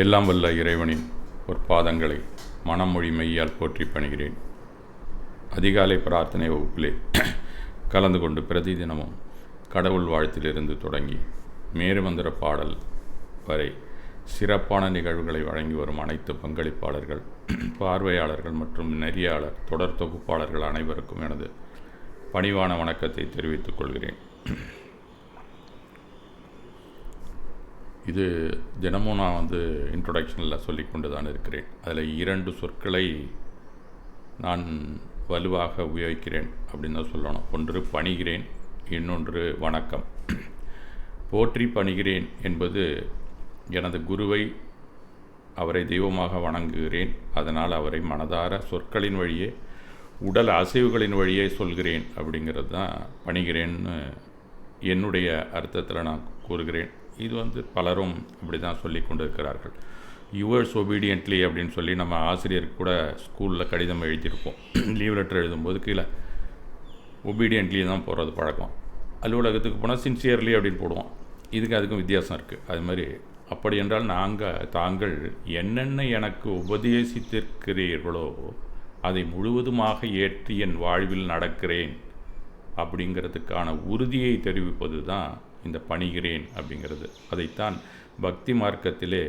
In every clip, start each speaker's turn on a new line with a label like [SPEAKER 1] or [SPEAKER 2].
[SPEAKER 1] எல்லாம் வல்ல இறைவனின் பொற்பாதங்களை மனமொழி மெய்யால் போற்றி பணிகிறேன். அதிகாலை பிரார்த்தனை வகுப்பிலே கலந்து கொண்டு பிரதிதினமும் கடவுள் வாழ்த்திலிருந்து தொடங்கி மேருமந்திர பாடல் வரை சிறப்பான நிகழ்வுகளை வழங்கி வரும் அனைத்து பங்களிப்பாளர்கள், பார்வையாளர்கள் மற்றும் நெறியாளர், தொடர் தொகுப்பாளர்கள் அனைவருக்கும் எனது பணிவான வணக்கத்தை தெரிவித்துக் கொள்கிறேன். இது தினமும் நான் இன்ட்ரொடக்ஷனில் சொல்லி கொண்டு தான் இருக்கிறேன். அதில் 2 சொற்களை நான் வலுவாக உபயோகிக்கிறேன் அப்படின்னு தான் சொல்லணும். ஒன்று பணிகிறேன், இன்னொன்று வணக்கம். போற்றி பணிகிறேன் என்பது எனது குருவை, அவரை தெய்வமாக வணங்குகிறேன். அதனால் அவரை மனதார சொற்களின் வழியே, உடல் அசைவுகளின் வழியே சொல்கிறேன் அப்படிங்கிறது தான் பணிகிறேன்னு என்னுடைய அர்த்தத்தில் நான் கூறுகிறேன். இது பலரும் அப்படி தான் சொல்லி கொண்டு இருக்கிறார்கள். யுவர்ஸ் ஒபீடியன்ட்லி அப்படின்னு சொல்லி நம்ம ஆசிரியருக்கு கூட ஸ்கூலில் கடிதம் எழுதியிருப்போம். லீவ் லெட்டர் எழுதும்போது கீழே ஒபீடியன்ட்லி தான் போடுறது பழக்கம். அலுவலகத்துக்கு போனால் சின்சியர்லி அப்படின்னு போடுவோம். அதுக்கும் வித்தியாசம் இருக்குது. அது மாதிரி அப்படி என்றால் தாங்கள் என்னென்ன எனக்கு உபதேசித்திருக்கிறீர்களோ அதை முழுவதுமாக ஏற்றி என் வாழ்வில் நடக்கிறேன் அப்படிங்கிறதுக்கான உறுதியை தெரிவிப்பது தான் இந்த பணிகிறேன் அப்படிங்கிறது. அதைத்தான் பக்தி மார்க்கத்திலே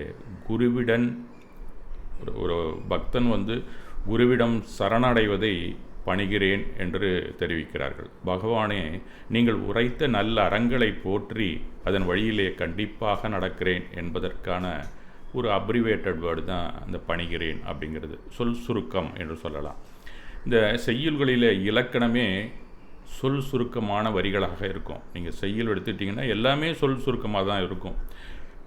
[SPEAKER 1] குருவிடன் ஒரு பக்தன் குருவிடம் சரணடைவதை பணிகிறேன் என்று தெரிவிக்கிறார்கள். பகவானே, நீங்கள் உரைத்த நல்ல அறங்களை போற்றி அதன் வழியிலே கண்டிப்பாக நடக்கிறேன் என்பதற்கான ஒரு அப்ரிவேட்டட் வேர்டு தான் இந்த பணிகிறேன் அப்படிங்கிறது. சொல் சுருக்கம் என்று சொல்லலாம். இந்த செய்யுள்களிலே இலக்கணமே சொல் சுருக்கமான வரிகளாக இருக்கும். நீங்கள் செய்யுள் எடுத்துட்டிங்கன்னா எல்லாமே சொல் சுருக்கமாக தான் இருக்கும்.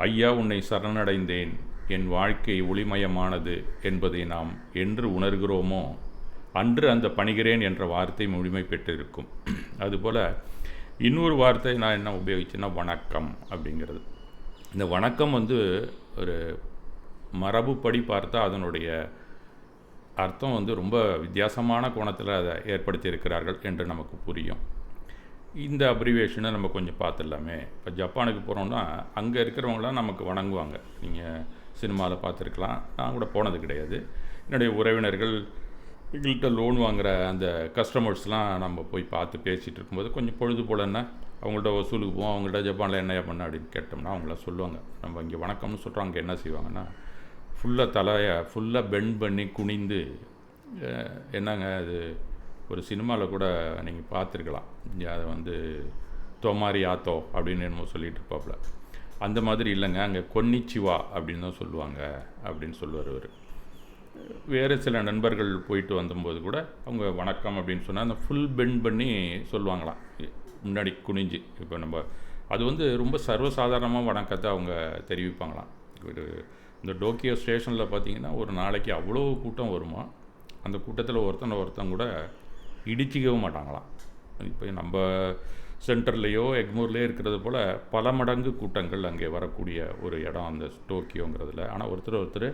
[SPEAKER 1] ஐயா, உன்னை சரணடைந்தேன், என் வாழ்க்கை ஒளிமயமானது என்பதை நாம் என்று உணர்கிறோமோ அன்று அந்த பணிகிறேன் என்ற வார்த்தை முழுமை பெற்றிருக்கும். அதுபோல் இன்னொரு வார்த்தை நான் என்ன உபயோகிச்சேன்னா வணக்கம் அப்படிங்கிறது. இந்த வணக்கம் ஒரு மரபுப்படி பார்த்தா அதனுடைய அர்த்தம் ரொம்ப வித்தியாசமான கோணத்தில் அதை ஏற்படுத்தி இருக்கிறார்கள் என்று நமக்கு புரியும். இந்த அப்ரிவேஷனை நம்ம கொஞ்சம் பார்த்துடலாமே. இப்போ ஜப்பானுக்கு போகிறோம்னா அங்கே இருக்கிறவங்களாம் நமக்கு வணங்குவாங்க. நீங்கள் சினிமாவில் பார்த்துருக்கலாம். நான் கூட போனது கிடையாது. என்னுடைய உறவினர்கள் எங்கள்கிட்ட லோன் வாங்குகிற அந்த கஸ்டமர்ஸ்லாம் நம்ம போய் பார்த்து பேசிகிட்டு இருக்கும்போது கொஞ்சம் பொழுது போலன்னா அவங்கள்ட்ட வசூலுக்கு போவோம். அவங்கள்ட்ட ஜப்பானில் என்னையா பண்ண அப்படின்னு கேட்டோம்னா அவங்களாம் சொல்லுவாங்க. நம்ம இங்கே வணக்கம்னு சொல்கிறோம். அங்கே என்ன செய்வாங்கன்னா தலையை ஃபுல்லாக பெண்ட் பண்ணி குனிந்து, என்னங்க அது ஒரு சினிமாவில் கூட நீங்கள் பார்த்துருக்கலாம். அதை தோமாரி ஆத்தோ அப்படின்னு என்னமோ சொல்லிகிட்டு இருப்பாப்புல. அந்த மாதிரி இல்லைங்க, அங்கே கொன்னிச்சிவா அப்படின்னு தான் சொல்லுவாங்க அப்படின்னு சொல்லுவார் அவர். வேறு சில நண்பர்கள் போயிட்டு வந்தபோது கூட அவங்க வணக்கம் அப்படின்னு சொன்னால் அந்த ஃபுல் பெண்ட் பண்ணி சொல்லுவாங்களாம், முன்னாடி குனிஞ்சு. இப்போ நம்ம அது ரொம்ப சர்வசாதாரணமாக வணக்கத்தை அவங்க தெரிவிப்பாங்களாம். இந்த டோக்கியோ ஸ்டேஷனில் பார்த்திங்கன்னா ஒரு நாளைக்கு அவ்வளோ கூட்டம் வருமா. அந்த கூட்டத்தில் ஒருத்தன் கூட இடிச்சிக்கவும் மாட்டாங்களாம். இப்போ நம்ம சென்டர்லேயோ எக்மூர்லேயோ இருக்கிறது போல் பல மடங்கு கூட்டங்கள் அங்கே வரக்கூடிய ஒரு இடம் அந்த டோக்கியோங்கிறதுல. ஆனால் ஒருத்தர்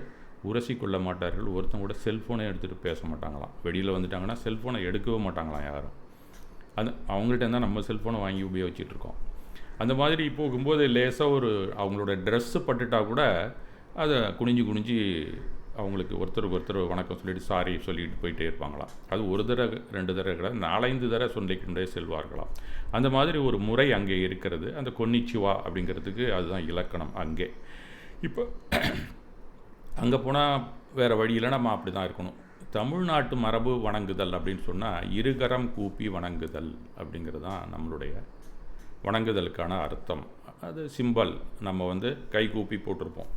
[SPEAKER 1] உரசி கொள்ள மாட்டார்கள். ஒருத்தங்க கூட செல்ஃபோனை எடுத்துகிட்டு பேச மாட்டாங்களாம். வெளியில் வந்துட்டாங்கன்னா செல்ஃபோனை எடுக்கவே மாட்டாங்களாம் யாரும். அவங்கள்ட்ட தான் நம்ம செல்ஃபோனை வாங்கி உபயோகிச்சிட்ருக்கோம். அந்த மாதிரி போகும்போது லேசாக அவங்களோட ட்ரெஸ்ஸு பட்டுட்டா கூட அதை குனிஞ்சு அவங்களுக்கு ஒருத்தர் வணக்கம் சொல்லிவிட்டு சாரி சொல்லிட்டு போயிட்டே இருப்பாங்களாம். அது ஒரு தடவை 2 தடவை கிடையாது, 4-5 தடவை சொல்லிக்கொண்டே செல்வார்களாம். அந்த மாதிரி ஒரு முறை அங்கே இருக்கிறது. அந்த கொன்னிச்சிவா அப்படிங்கிறதுக்கு அதுதான் இலக்கணம் அங்கே. இப்போ அங்கே போனால் வேறு வழியில் நம்ம அப்படி தான் இருக்கணும். தமிழ்நாட்டு மரபு வணங்குதல் அப்படின்னு சொன்னால் இருகரம் கூப்பி வணங்குதல் அப்படிங்கிறது தான் நம்மளுடைய வணங்குதலுக்கான அர்த்தம். அது சிம்பல். நம்ம கை கூப்பி போட்டிருப்போம்.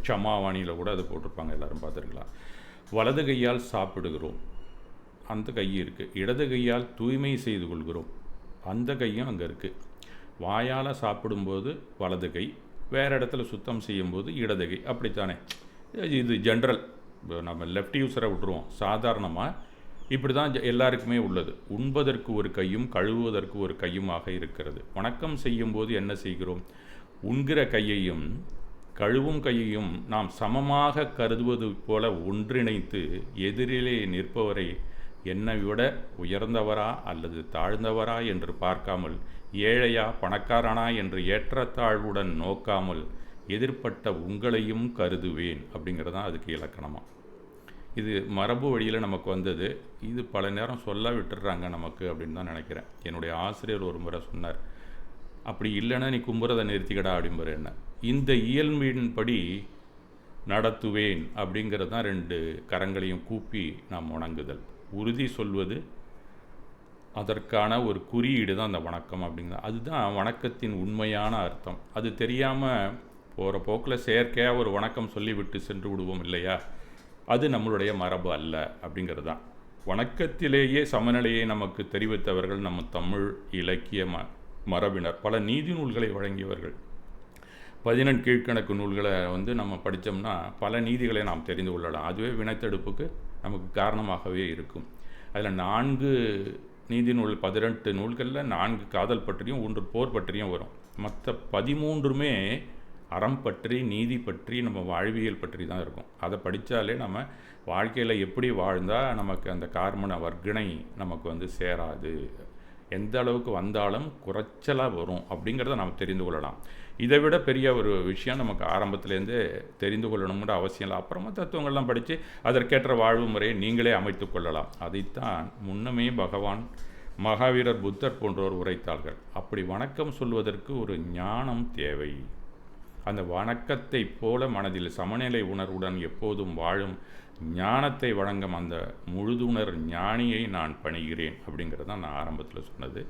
[SPEAKER 1] க்ஷமாவாணியில் கூட அது போட்டிருப்பாங்க, எல்லோரும் பார்த்துருக்கலாம். வலது கையால் சாப்பிடுகிறோம், அந்த கை இருக்குது. இடது கையால் தூய்மை செய்து கொள்கிறோம், அந்த கையும் அங்கே இருக்குது. வாயால் சாப்பிடும்போது வலது கை, வேறு இடத்துல சுத்தம் செய்யும்போது இடது கை. அப்படித்தானே? இது ஜென்ரல். நம்ம லெஃப்ட் யூஸரை விட்டுருவோம். சாதாரணமாக இப்படி தான் எல்லாருக்குமே உள்ளது. உண்பதற்கு ஒரு கையும் கழுவுவதற்கு ஒரு கையுமாக இருக்கிறது. வணக்கம் செய்யும்போது என்ன செய்கிறோம்? உண்கிற கையையும் கழுவும் கையையும் நாம் சமமாக கருதுவது போல ஒன்றிணைத்து எதிரிலே நிற்பவரை என்னை விட உயர்ந்தவரா அல்லது தாழ்ந்தவரா என்று பார்க்காமல், ஏழையா பணக்காரனா என்று ஏற்றத்தாழ்வுடன் நோக்காமல், எதிர்ப்பட்ட உங்களையும் கருதுவேன் அப்படிங்கிறது தான் அதுக்கு இலக்கணமாக. இது மரபு வழியில் நமக்கு வந்தது. இது பல நேரம் சொல்ல விட்டுடுறாங்க நமக்கு அப்படின்னு தான் நினைக்கிறேன். என்னுடைய ஆசிரியர் ஒரு முறை சொன்னார், அப்படி இல்லைன்னா நீ கும்புறதை நிறுத்திக்கடா அப்படிங்கிற என்ன. இந்த இயல்பின்படி நடத்துவேன் அப்படிங்கிறது தான் 2 கரங்களையும் கூப்பி நாம் வணங்குதல். உறுதி சொல்வது அதற்கான ஒரு குறியீடு தான் அந்த வணக்கம் அப்படிங்கிறது. அதுதான் வணக்கத்தின் உண்மையான அர்த்தம். அது தெரியாமல் போகிற போக்கில் செயற்கையாக ஒரு வணக்கம் சொல்லிவிட்டு சென்று விடுவோம் இல்லையா, அது நம்மளுடைய மரபு அல்ல அப்படிங்கிறது தான். வணக்கத்திலேயே சமநிலையை நமக்கு தெரிவித்தவர்கள் நம்ம தமிழ் இலக்கிய மரபினர். பல நீதி நூல்களை வழங்கியவர்கள். 18 கீழ்க்கணக்கு நூல்களை நம்ம படித்தோம்னா பல நீதிகளை நாம் தெரிந்து கொள்ளலாம். அதுவே வினைத்தெடுப்புக்கு நமக்கு காரணமாகவே இருக்கும். அதில் 4 நீதி நூல், 18 நூல்களில் 4 காதல் பற்றியும் 1 போர் பற்றியும் வரும். மற்ற 13மே அறம் பற்றி, நீதி பற்றி, நம்ம வாழ்வியல் பற்றி தான் இருக்கும். அதை படித்தாலே நம்ம வாழ்க்கையில் எப்படி வாழ்ந்தால் நமக்கு அந்த கார்மன வர்க்கணை நமக்கு சேராது, எந்த அளவுக்கு வந்தாலும் குறைச்சலாக வரும் அப்படிங்கிறத நம்ம தெரிந்து கொள்ளலாம். இதை விட பெரிய ஒரு விஷயம் நமக்கு ஆரம்பத்துலேருந்து தெரிந்து கொள்ளணுங்கிற அவசியம் இல்லை. அப்புறமா தத்துவங்கள்லாம் படித்து அதற்கேற்ற வாழ்வு முறையை நீங்களே அமைத்து கொள்ளலாம். அதைத்தான் முன்னமே பகவான், மகாவீரர், புத்தர் போன்றோர் உரைத்தார்கள். அப்படி வணக்கம் சொல்வதற்கு ஒரு ஞானம் தேவை. அந்த வணக்கத்தை போல மனதில் சமநிலை உணர்வுடன் எப்போதும் வாழும் ஞானத்தை வழங்கும் அந்த முழுதுணர் ஞானியை நான் பணிகிறேன் அப்படிங்கிறது தான் நான் ஆரம்பத்தில் சொன்னது.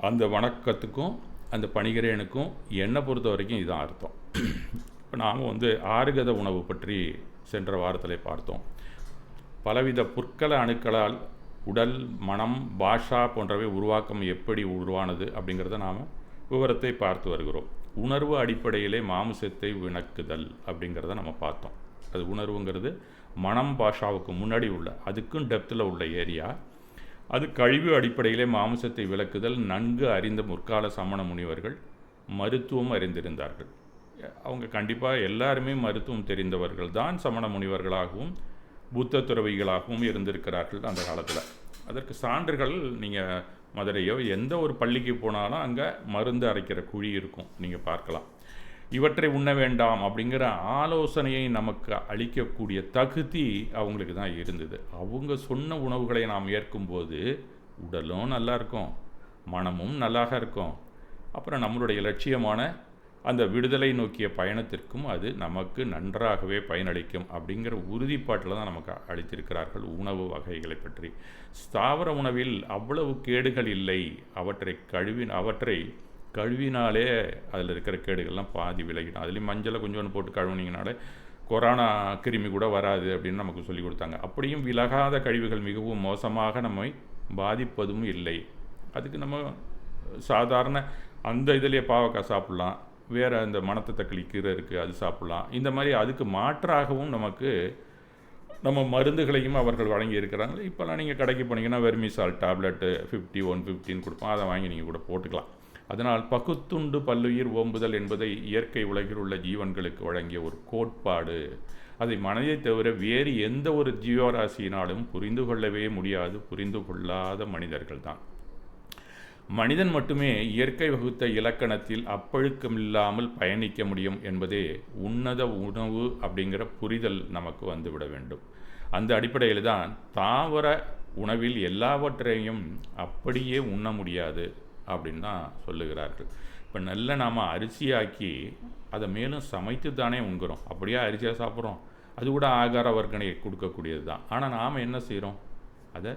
[SPEAKER 1] அந்த வணக்கத்துக்கும் அந்த பணிகிறேனுக்கும் என்னை பொறுத்த வரைக்கும் இதுதான் அர்த்தம். இப்போ நாம் ஆறுகத உணவு பற்றி சென்ற வாரத்தில் பார்த்தோம். பலவித புற்கள அணுக்களால் உடல், மனம், பாஷா போன்றவை உருவாக்கம் எப்படி உருவானது அப்படிங்கிறத நாம் விவரத்தை பார்த்து வருகிறோம். உணர்வு அடிப்படையிலே மாமிசத்தை விளக்குதல் அப்படிங்கிறத நம்ம பார்த்தோம். அது உணர்வுங்கிறது மனம் பாஷாவுக்கு முன்னாடி உள்ள, அதுக்கும் டெப்த்தில் உள்ள ஏரியா. அது கழிவு அடிப்படையிலே மாமிசத்தை விளக்குதல் நன்கு அறிந்த முற்கால சமண முனிவர்கள் மருத்துவம் அறிந்திருந்தார்கள். அவங்க கண்டிப்பாக எல்லாருமே மருத்துவம் தெரிந்தவர்கள் தான் சமண முனிவர்களாகவும் புத்த துறவிகளாகவும் இருந்திருக்கிறார்கள் அந்த காலத்தில். அதற்கு சான்றுகள் நீங்கள் மதுரையோ எந்த ஒரு பள்ளிக்கு போனாலும் அங்கே மருந்து அரைக்கிற குழி இருக்கும், நீங்கள் பார்க்கலாம். இவற்றை உண்ண வேண்டாம் அப்படிங்கிற ஆலோசனையை நமக்கு அளிக்கக்கூடிய தகுதி அவங்களுக்கு தான் இருந்தது. அவங்க சொன்ன உணவுகளை நாம் ஏற்கும்போது உடலும் நல்லா இருக்கும், மனமும் நல்லாக இருக்கும். அப்புறம் நம்மளுடைய லட்சியமான அந்த விடுதலை நோக்கிய பயணத்திற்கும் அது நமக்கு நன்றாகவே பயனளிக்கும் அப்படிங்கிற உறுதிப்பாட்டில் தான் நமக்கு அளித்திருக்கிறார்கள் உணவு வகைகளை பற்றி. ஸ்தாவர உணவில் அவ்வளவு கேடுகள் இல்லை. அவற்றை கழுவினாலே அதில் இருக்கிற கேடுகள்லாம் பாதி விலகிடும். அதுலேயும் மஞ்சளை கொஞ்சோண்டு போட்டு கழுவுனீங்கனாலே கொரோனா கிருமி கூட வராது அப்படின்னு நமக்கு சொல்லி கொடுத்தாங்க. அப்படியும் விலகாத கழிவுகள் மிகவும் மோசமாக நம்மை பாதிப்பதும் இல்லை. அதுக்கு நம்ம சாதாரண அந்த இதிலே பாவக்காய் சாப்பிட்லாம், வேறு அந்த மணத்தை தக்காளி கீரை இருக்குது அது சாப்பிட்லாம். இந்த மாதிரி அதுக்கு மாற்றாகவும் நமக்கு நம்ம மருந்துகளையும் அவர்கள் வழங்கி இருக்கிறாங்க. இப்போல்லாம் நீங்கள் கடைக்கு போனீங்கன்னா வெர்மிசால் டேப்லெட்டு 50, 115 கொடுப்போம், அதை வாங்கி நீங்கள் கூட போட்டுக்கலாம். அதனால் பகுத்துண்டு பல்லுயிர் ஓம்புதல் என்பதை இயற்கை உலகில் உள்ள ஜீவன்களுக்கு வழங்கிய ஒரு கோட்பாடு. அதை மனதை தவிர வேறு எந்த ஒரு ஜீவராசியினாலும் புரிந்து கொள்ளவே முடியாது, புரிந்து கொள்ளாத மனிதர்கள் தான். மனிதன் மட்டுமே இயற்கை வகுத்த இலக்கணத்தில் அப்பழுக்கமில்லாமல் பயணிக்க முடியும் என்பதே உன்னத உணவு அப்படிங்கிற புரிதல் நமக்கு வந்துவிட வேண்டும். அந்த அடிப்படையில் தான் தாவர உணவில் எல்லாவற்றையும் அப்படியே உண்ண முடியாது அப்படின்னு தான் சொல்லுகிறார்கள். இப்போ நல்ல நாம் அரிசியாக்கி அதை மேலும் சமைத்து தானே உண்கிறோம். அப்படியே அரிசியாக சாப்பிட்றோம், அது கூட ஆகார வர்க்கனை கொடுக்கக்கூடியது தான். ஆனால் நாம் என்ன செய்கிறோம், அதை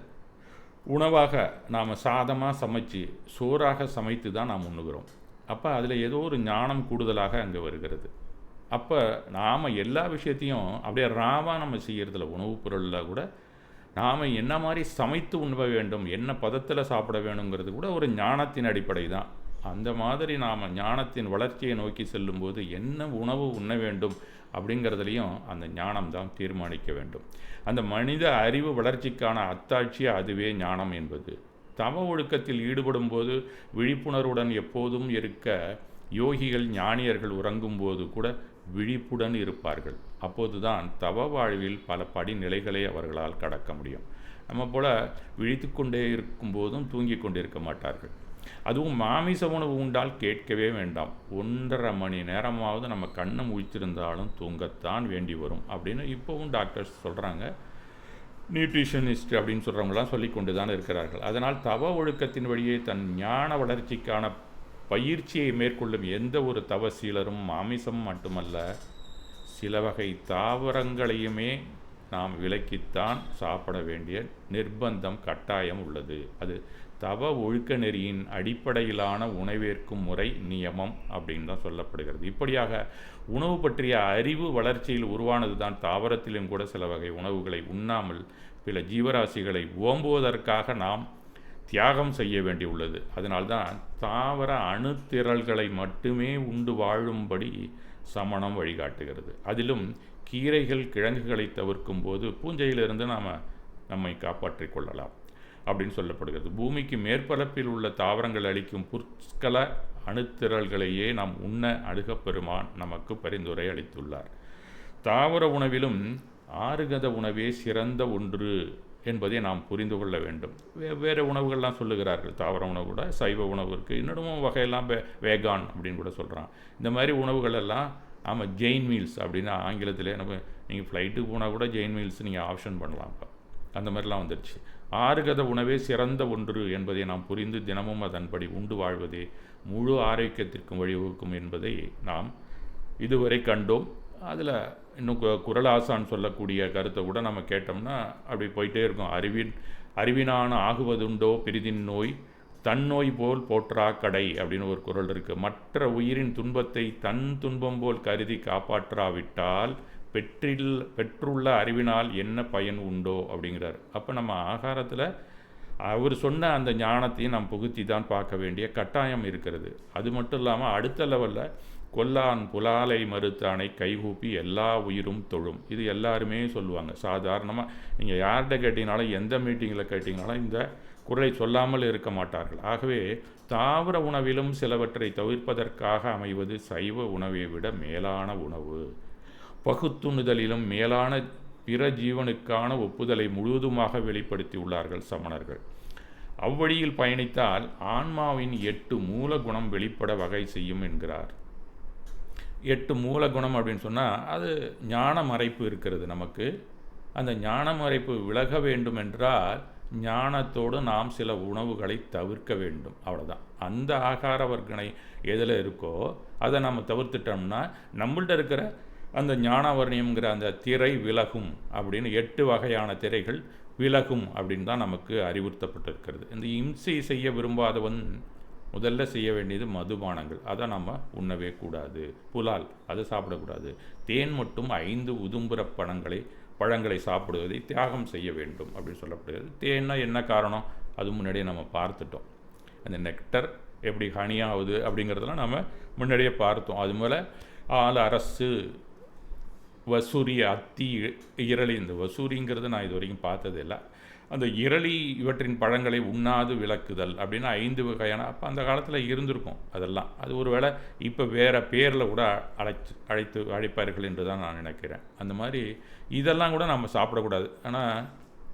[SPEAKER 1] உணவாக நாம் சாதமாக சமைச்சு சோறாக சமைத்து தான் நாம் உண்ணுகிறோம். அப்போ அதில் ஏதோ ஒரு ஞானம் கூடுதலாக அங்கே வருகிறது. அப்போ நாம் எல்லா விஷயத்தையும் அப்படியே ராவாக நம்ம செய்கிறதில்ல. உணவுப் பொருளில் கூட நாம் என்ன மாதிரி சமைத்து உண்ண வேண்டும், என்ன பதத்தில் சாப்பிட வேணுங்கிறது கூட ஒரு ஞானத்தின் அடிப்படை தான். அந்த மாதிரி நாம் ஞானத்தின் வளர்ச்சியை நோக்கி செல்லும்போது என்ன உணவு உண்ண வேண்டும் அப்படிங்கிறதுலையும் அந்த ஞானம் தான் தீர்மானிக்க வேண்டும். அந்த மனித அறிவு வளர்ச்சிக்கான அத்தாட்சி அதுவே ஞானம் என்பது. தவ ஒழுக்கத்தில் ஈடுபடும் போது விழிப்புணர்வுடன் எப்போதும் இருக்க யோகிகள், ஞானியர்கள் உறங்கும்போது கூட விழிப்புடன் இருப்பார்கள். அப்போதுதான் தவ வாழ்வில் பல படிநிலைகளை அவர்களால் கடக்க முடியும். நம்ம போல் விழித்து கொண்டே இருக்கும்போதும் தூங்கி கொண்டிருக்க மாட்டார்கள். அதுவும் மாமிச உணவு உண்டால் கேட்கவே வேண்டாம். 1½ மணி நேரமாவது நம்ம கண்ணை முழித்திருந்தாலும் தூங்கத்தான் வேண்டி வரும் அப்படின்னு இப்போவும் டாக்டர்ஸ் சொல்கிறாங்க. நியூட்ரிஷனிஸ்ட் அப்படின்னு சொல்கிறவங்களாம் சொல்லி கொண்டு தான் இருக்கிறார்கள். அதனால் தவ ஒழுக்கத்தின் வழியே தன் ஞான வளர்ச்சிக்கான பயிற்சியை மேற்கொள்ளும் எந்த ஒரு தவசீலரும் மாமிசம் மட்டுமல்ல, சில வகை தாவரங்களையுமே நாம் விலக்கித்தான் சாப்பிட வேண்டிய நிர்பந்தம் கட்டாயம் உள்ளது. அது தவ ஒழுக்க நெறியின் அடிப்படையிலான உணவேற்கும் முறை நியமம் அப்படின்னு தான் சொல்லப்படுகிறது. இப்படியாக உணவு பற்றிய அறிவு வளர்ச்சியில் உருவானது தான் தாவரத்திலும் கூட சில வகை உணவுகளை உண்ணாமல் பிற ஜீவராசிகளை ஓம்புவதற்காக நாம் தியாகம் செய்ய வேண்டியுள்ளது. அதனால்தான் தாவர அணுத்திரள்களை மட்டுமே உண்டு வாழும்படி சமணம் வழிகாட்டுகிறது. அதிலும் கீரைகள் கிழங்குகளை தவிர்க்கும் போது பூஞ்சையிலிருந்து நம்மை காப்பாற்றிக் கொள்ளலாம் அப்படின்னு சொல்லப்படுகிறது. பூமிக்கு மேற்பரப்பில் உள்ள தாவரங்கள் அளிக்கும் புற்கள அணுத்திரள்களையே நாம் உண்ண அணுகப்பெருமான் நமக்கு பரிந்துரை அளித்துள்ளார். தாவர உணவிலும் ஆறுகத உணவே சிறந்த ஒன்று என்பதை நாம் புரிந்து கொள்ள வேண்டும். வேறு உணவுகள்லாம் சொல்லுகிறார்கள். தாவர உணவு கூட சைவ உணவு இருக்குது, இன்னும் வகையெல்லாம் வேகான் அப்படின்னு கூட சொல்கிறான். இந்த மாதிரி உணவுகள் எல்லாம் ஆமாம் ஜெயின் மீல்ஸ் அப்படின்னு ஆங்கிலத்திலே நீங்கள் ஃப்ளைட்டுக்கு போனால் கூட ஜெயின் மீல்ஸ் நீங்கள் ஆப்ஷன் பண்ணலாம். இப்போ அந்த மாதிரிலாம் வந்துடுச்சு. ஆறுகத உணவே சிறந்த ஒன்று என்பதை நாம் புரிந்து தினமும் அதன்படி உண்டு வாழ்வதே முழு ஆரோக்கியத்திற்கும் வழிவகுக்கும் என்பதை நாம் இதுவரை கண்டோம். அதில் இன்னும் குரலாசான் சொல்லக்கூடிய கருத்தை கூட நம்ம கேட்டோம்னா அப்படி போயிட்டே இருக்கும். அறிவினான ஆகுவதுண்டோ பிரிதின் நோய், தன்னோய் போல் போற்றா கடை அப்படின்னு ஒரு குறள் இருக்குது. மற்ற உயிரின் துன்பத்தை தன் துன்பம் போல் கருதி காப்பாற்றாவிட்டால் பெற்றுள்ள அறிவினால் என்ன பயன் உண்டோ அப்படிங்கிறார். அப்போ நம்ம ஆகாரத்தில் அவர் சொன்ன அந்த ஞானத்தையும் நாம் புகுத்தி தான் பார்க்க வேண்டிய கட்டாயம் இருக்கிறது. அது மட்டும் இல்லாமல் அடுத்த லெவலில் கொல்லான் புலாலை மறுத்தானை கைகூப்பி எல்லா உயிரும் தொழும். இது எல்லாருமே சொல்லுவாங்க. சாதாரணமாக நீங்கள் யார்கிட்ட கேட்டிங்கனாலும் எந்த மீட்டிங்கில் கேட்டிங்கனாலும் இந்த குறளை சொல்லாமல் இருக்க மாட்டார்கள். ஆகவே தாவர உணவிலும் சிலவற்றை தவிர்ப்பதற்காக அமைவது சைவ உணவை விட மேலான உணவு. பகுத்துணுதலிலும் மேலான பிற ஜீவனுக்கான ஒப்புதலை முழுவதுமாக வெளிப்படுத்தியுள்ளார்கள் சமணர்கள். அவ்வழியில் பயணித்தால் ஆன்மாவின் 8 மூல குணம் வெளிப்பட வகை செய்யும் என்கிறார். 8 மூல குணம் அப்படின்னு சொன்னால் அது ஞான மறைப்பு இருக்கிறது நமக்கு. அந்த ஞான மறைப்பு விலக வேண்டும் என்றால் ஞானத்தோடு நாம் சில உணவுகளை தவிர்க்க வேண்டும். அவ்வளோதான். அந்த ஆகார வர்க்கனை எதில் இருக்கோ அதை நம்ம தவிர்த்துட்டோம்னா நம்மள்கிட்ட இருக்கிற அந்த ஞானவர்ணியம்ங்கிற அந்த திரை விலகும் அப்படின்னு 8 வகையான திரைகள் விலகும் அப்படின்னு தான் நமக்கு அறிவுறுத்தப்பட்டிருக்கிறது. இந்த இம்சை செய்ய விரும்பாதவன் முதல்ல செய்ய வேண்டியது மதுபானங்கள். அதை நம்ம உண்ணவே கூடாது. புலால் அதை சாப்பிடக்கூடாது. தேன் மட்டும் 5 உதும்புற பழங்களை சாப்பிடுவதை தியாகம் செய்ய வேண்டும் அப்படின்னு சொல்லப்படுகிறது. தேன்னா என்ன காரணம் அது முன்னாடியே நம்ம பார்த்துட்டோம். அந்த நெக்டர் எப்படி ஹனியாகுது அப்படிங்கிறதெல்லாம் நம்ம முன்னாடியே பார்த்தோம். அது மேலே ஆள் அரசு வசூரி அத்தி இரளி, இந்த வசூரிங்கிறது நான் இது வரைக்கும் பார்த்ததில்லை. அந்த இரளி இவற்றின் பழங்களை உண்ணாது விலக்குதல் அப்படின்னு 5 வகையான அப்போ அந்த காலத்தில் இருந்திருக்கும். அதெல்லாம் அது ஒரு வேளை இப்போ வேறு பேரில் கூட அழைப்பார்கள் என்று தான் நான் நினைக்கிறேன். அந்த மாதிரி இதெல்லாம் கூட நம்ம சாப்பிடக்கூடாது. ஆனால்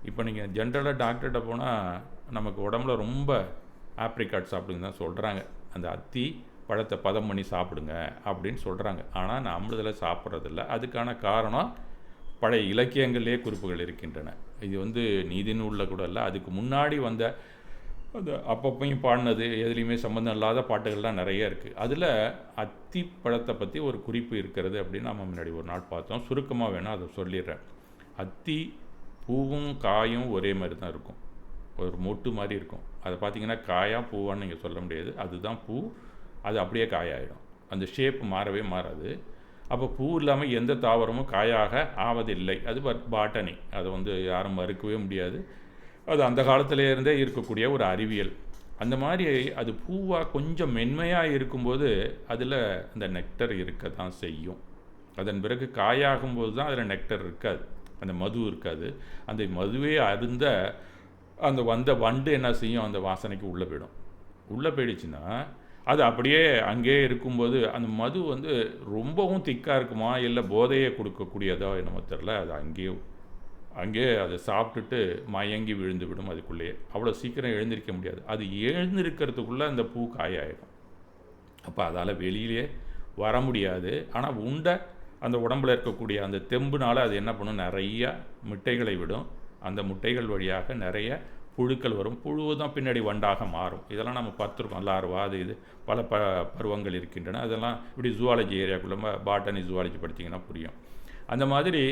[SPEAKER 1] இப்போ நீங்கள் ஜென்ரலாக டாக்டர்கிட்ட போனால் நமக்கு உடம்புல ரொம்ப ஆப்ரிகாட் சாப்பிடுங்க தான் சொல்கிறாங்க. அந்த அத்தி பழத்தை பதம் பண்ணி சாப்பிடுங்க அப்படின்னு சொல்கிறாங்க. ஆனால் நம்மளதில் சாப்பிட்றதில்ல. அதுக்கான காரணம் பழைய இலக்கியங்களிலே குறிப்புகள் இருக்கின்றன. இது நீதி நூலில் கூட இல்லை, அதுக்கு முன்னாடி வந்த அந்த அப்பப்பையும் பாடினது எதுலேயுமே சம்மந்தம் இல்லாத பாட்டுகள்லாம் நிறைய இருக்குது. அதில் அத்தி பழத்தை பற்றி ஒரு குறிப்பு இருக்கிறது அப்படின்னு நம்ம முன்னாடி ஒரு நாள் பார்த்தோம். சுருக்கமாக வேணால் அதை சொல்லிடுறேன். அத்தி பூவும் காயும் ஒரே மாதிரி தான் இருக்கும், ஒரு மொட்டு மாதிரி இருக்கும். அதை பார்த்திங்கன்னா காயாக பூவான்னு நீங்கள் சொல்ல முடியாது. அதுதான் பூ, அது அப்படியே காயாயிடும். அந்த ஷேப் மாறவே மாறாது. அப்போ பூ இல்லாமல் எந்த தாவரமும் காயாக ஆவதில்லை. அது பாட்டனி, அதை யாரும் மறுக்கவே முடியாது. அது அந்த காலத்திலேருந்தே இருக்கக்கூடிய ஒரு அறிவியல். அந்த மாதிரி அது பூவாக கொஞ்சம் மென்மையாக இருக்கும்போது அதில் அந்த நெக்டர் இருக்க தான் செய்யும். அதன் பிறகு காயாகும்போது தான் அதில் நெக்டர் இருக்காது, அந்த மது இருக்காது. அந்த மதுவே அருந்த அந்த வண்டு என்ன செய்யும், அந்த வாசனைக்கு உள்ளே போயிடும். உள்ளே போயிடுச்சுன்னா அது அப்படியே அங்கேயே இருக்கும்போது அந்த மது ரொம்பவும் திக்காக இருக்குமா இல்லை போதையை கொடுக்கக்கூடியதோ என்னமோ தெரில, அது அங்கேயே அங்கே அதை சாப்பிட்டுட்டு மயங்கி விழுந்து விடும். அதுக்குள்ளேயே அவ்வளோ சீக்கிரம் எழுந்திருக்க முடியாது. அது எழுந்திருக்கிறதுக்குள்ளே அந்த பூ காயாயிடும். அப்போ அதால் வெளியிலே வர முடியாது. ஆனால் உண்டை அந்த உடம்பில் இருக்கக்கூடிய அந்த தெம்புனால் அது என்ன பண்ணும், நிறையா முட்டைகளை விடும். அந்த முட்டைகள் வழியாக நிறைய புழுக்கள் வரும். புழு தான் பின்னாடி வண்டாக மாறும். இதெல்லாம் நம்ம பார்த்துருக்கோம். லார்வா அது இது பல பருவங்கள் இருக்கின்றன. அதெல்லாம் இப்படி ஜூவாலஜி ஏரியாக்குள்ளே பாட்டனி ஜூவாலஜி படித்தீங்கன்னா புரியும். அந்த மாதிரி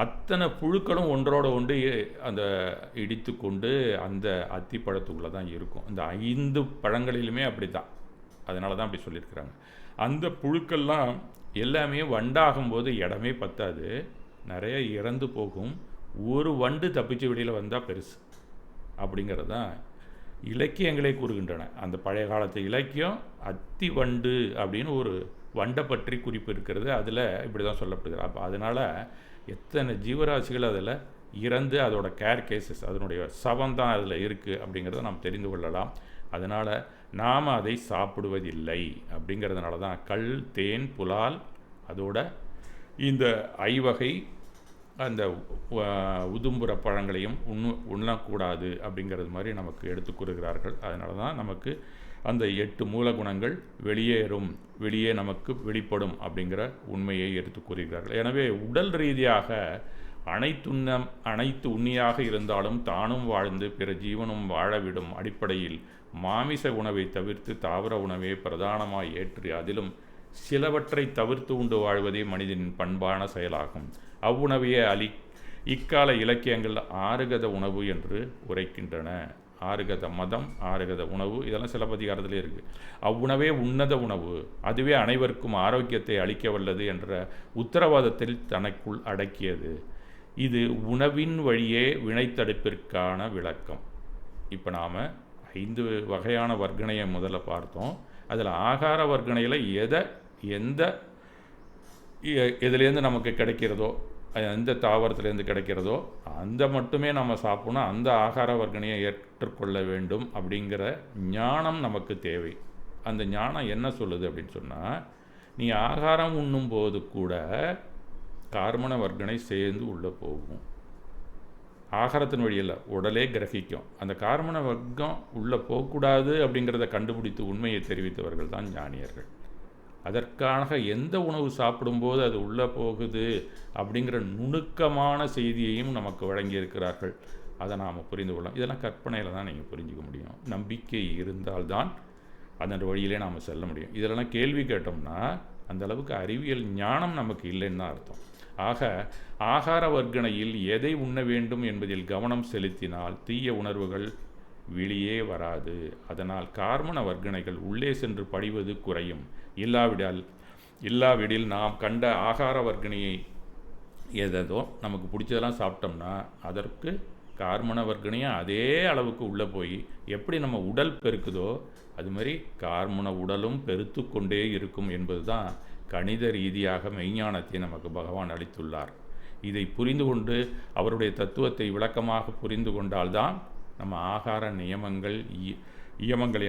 [SPEAKER 1] அத்தனை புழுக்களும் ஒன்றோட ஒன்று அந்த இடித்து கொண்டு அந்த அத்திப்பழத்துக்குள்ளே தான் இருக்கும். இந்த 5 பழங்களிலுமே அப்படி தான். அதனால தான் அப்படி சொல்லியிருக்கிறாங்க. அந்த புழுக்கள்லாம் எல்லாமே வண்டாகும்போது இடமே பத்தாது, நிறைய இறந்து போகும். ஒரு வண்டு தப்பிச்சு வெளியில் வந்தால் பெருசு அப்படிங்கிறது தான் இலக்கியங்களே கூறுகின்றன. அந்த பழைய காலத்து இலக்கியம் அத்தி வண்டு அப்படின்னு ஒரு வண்டை பற்றி குறிப்பு இருக்கிறது. அதில் இப்படி தான் சொல்லப்படுகிறது. அப்போ அதனால் எத்தனை ஜீவராசிகள் அதில் இறந்து அதோட கேர் கேசஸ், அதனுடைய சவம் தான் அதில் இருக்குது அப்படிங்கிறத நாம் தெரிந்து கொள்ளலாம். அதனால் நாம் அதை சாப்பிடுவதில்லை. அப்படிங்கிறதுனால தான் கல், தேன், புலால் அதோட இந்த ஐவகை அந்த உதும்புற பழங்களையும் உண்ணக்கூடாது அப்படிங்கிறது மாதிரி நமக்கு எடுத்து கூறுகிறார்கள். அதனால தான் நமக்கு அந்த 8 மூலகுணங்கள் வெளியே நமக்கு வெளிப்படும் அப்படிங்கிற உண்மையை எடுத்து கூறுகிறார்கள். எனவே உடல் ரீதியாக அனைத்து உண்ணியாக இருந்தாலும் தானும் வாழ்ந்து பிற ஜீவனும் வாழவிடும் அடிப்படையில் மாமிச உணவை தவிர்த்து தாவர உணவை பிரதானமாக ஏற்று அதிலும் சிலவற்றை தவிர்த்து உண்டு வாழ்வதே மனிதனின் பண்பான செயலாகும். அவ்வுணவையே இக்கால இலக்கியங்கள் ஆறுகத உணவு என்று உரைக்கின்றன. ஆறுகத மதம், ஆறுகத உணவு, இதெல்லாம் சிலப்பதிகாரத்திலே இருக்குது. அவ்வுணவே உன்னத உணவு, அதுவே அனைவருக்கும் ஆரோக்கியத்தை அளிக்க வல்லது என்ற உத்தரவாதத்தில் தனக்குள் அடக்கியது. இது உணவின் வழியே வினைத்தடுப்பிற்கான விளக்கம். இப்போ நாம் 5 வகையான வர்க்கணையை முதல்ல பார்த்தோம். அதில் ஆகார வர்க்கணையில் எதுலேருந்து நமக்கு கிடைக்கிறதோ, எந்த தாவரத்துலேருந்து கிடைக்கிறதோ அந்த மட்டுமே நம்ம சாப்பிடணும். அந்த ஆகார வர்க்கணையை ஏற்றுக்கொள்ள வேண்டும் அப்படிங்கிற ஞானம் நமக்கு தேவை. அந்த ஞானம் என்ன சொல்லுது அப்படின்னு சொன்னால், நீ ஆகாரம் உண்ணும்போது கூட கார்மண வர்க்கணை சேர்ந்து உள்ளே போகும். ஆகாரத்தின் வழியில் உடலே கிரகிக்கும். அந்த கார்மண வர்க்கம் உள்ளே போகக்கூடாது அப்படிங்கிறத கண்டுபிடித்து உண்மையை தெரிவித்தவர்கள் தான் ஞானியர்கள். அதற்காக எந்த உணவு சாப்பிடும்போது அது உள்ளே போகுது அப்படிங்கிற நுணுக்கமான செய்தியையும் நமக்கு வழங்கியிருக்கிறார்கள். அதை நாம் புரிந்து கொள்ளலாம். இதெல்லாம் கற்பனையில் தான் நீங்கள் புரிஞ்சிக்க முடியும். நம்பிக்கை இருந்தால்தான் அதன் வழியிலே நாம் செல்ல முடியும். இதெல்லாம் கேள்வி கேட்டோம்னா அந்தளவுக்கு அறிவியல் ஞானம் நமக்கு இல்லைன்னு தான் அர்த்தம். ஆக ஆகார வர்க்கணையில் எதை உண்ண வேண்டும் என்பதில் கவனம் செலுத்தினால் தீய உணர்வுகள் வெளியே வராது. அதனால் கார்மண வர்க்கணைகள் உள்ளே சென்று படிவது குறையும். இல்லாவிடில் நாம் கண்ட ஆகார வர்க்கணையை ஏதோ நமக்கு பிடிச்சதெல்லாம் சாப்பிட்டோம்னா அதற்கு கார்மண வர்க்கணையும் அதே அளவுக்கு உள்ளே போய் எப்படி நம்ம உடல் பெருக்குதோ அது மாதிரி கார்மண உடலும் பெருத்து கொண்டே இருக்கும் என்பது தான் கணித ரீதியாக மெய்ஞானத்தை நமக்கு பகவான் அளித்துள்ளார். இதை புரிந்து கொண்டு அவருடைய தத்துவத்தை விளக்கமாக புரிந்து கொண்டால்தான் நம்ம ஆகார நியமங்கள்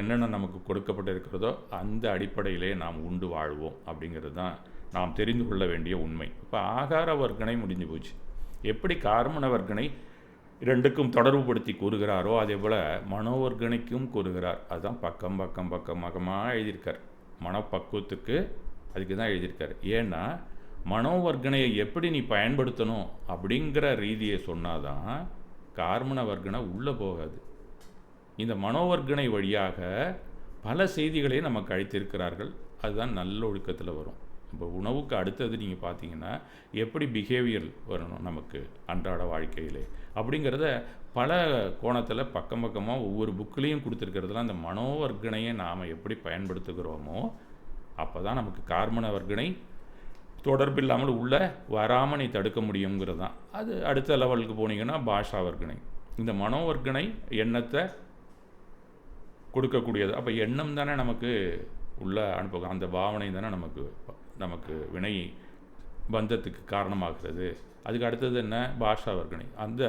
[SPEAKER 1] என்னென்ன நமக்கு கொடுக்கப்பட்டிருக்கிறதோ அந்த அடிப்படையிலே நாம் உண்டு வாழ்வோம் அப்படிங்கிறது தான் நாம் தெரிந்து கொள்ள வேண்டிய உண்மை. இப்போ ஆகார வர்க்கணை முடிஞ்சு போச்சு. எப்படி கார்மண வர்க்கணை 2க்கும் தொடர்பு படுத்தி கூறுகிறாரோ அதே போல் மனோவர்க்கணைக்கும் கூறுகிறார். அதுதான் பக்கமாக எழுதியிருக்கார். மனப்பக்குவத்துக்கு அதுக்கு தான் எழுதியிருக்கார். ஏன்னா மனோவர்க்கணையை எப்படி நீ பயன்படுத்தணும் அப்படிங்கிற ரீதியை சொன்னாதான் கார்மண வர்க்கணை உள்ளே போகாது. இந்த மனோவர்க்கணை வழியாக பல செய்திகளை நமக்கு அளித்திருக்கிறார்கள். அதுதான் நல்லொழுக்கத்தில் வரும். இப்போ உணவுக்கு அடுத்தது நீங்கள் பார்த்தீங்கன்னா எப்படி பிஹேவியர் வரணும் நமக்கு அன்றாட வாழ்க்கையிலே அப்படிங்கிறத பல கோணத்தில் பக்கமாக ஒவ்வொரு புக்கிலையும் கொடுத்துருக்கிறதுலாம் அந்த மனோவர்க்கணையை நாம் எப்படி பயன்படுத்துகிறோமோ அப்போ தான் நமக்கு கார்மண வர்க்கணை தொடர்பு இல்லாமல் உள்ளே வராமல் நீ தடுக்க முடியுங்கிறது தான். அது அடுத்த லெவலுக்கு போனீங்கன்னா பாஷா வர்க்கணை. இந்த மனோவர்க்கணை எண்ணத்தை கொடுக்கக்கூடியது. அப்போ எண்ணம் தானே நமக்கு உள்ள அனுப்பும். அந்த பாவனை தானே நமக்கு வினை பந்தத்துக்கு காரணமாகிறது. அதுக்கு அடுத்தது என்ன? பாஷா வர்க்கணை. அந்த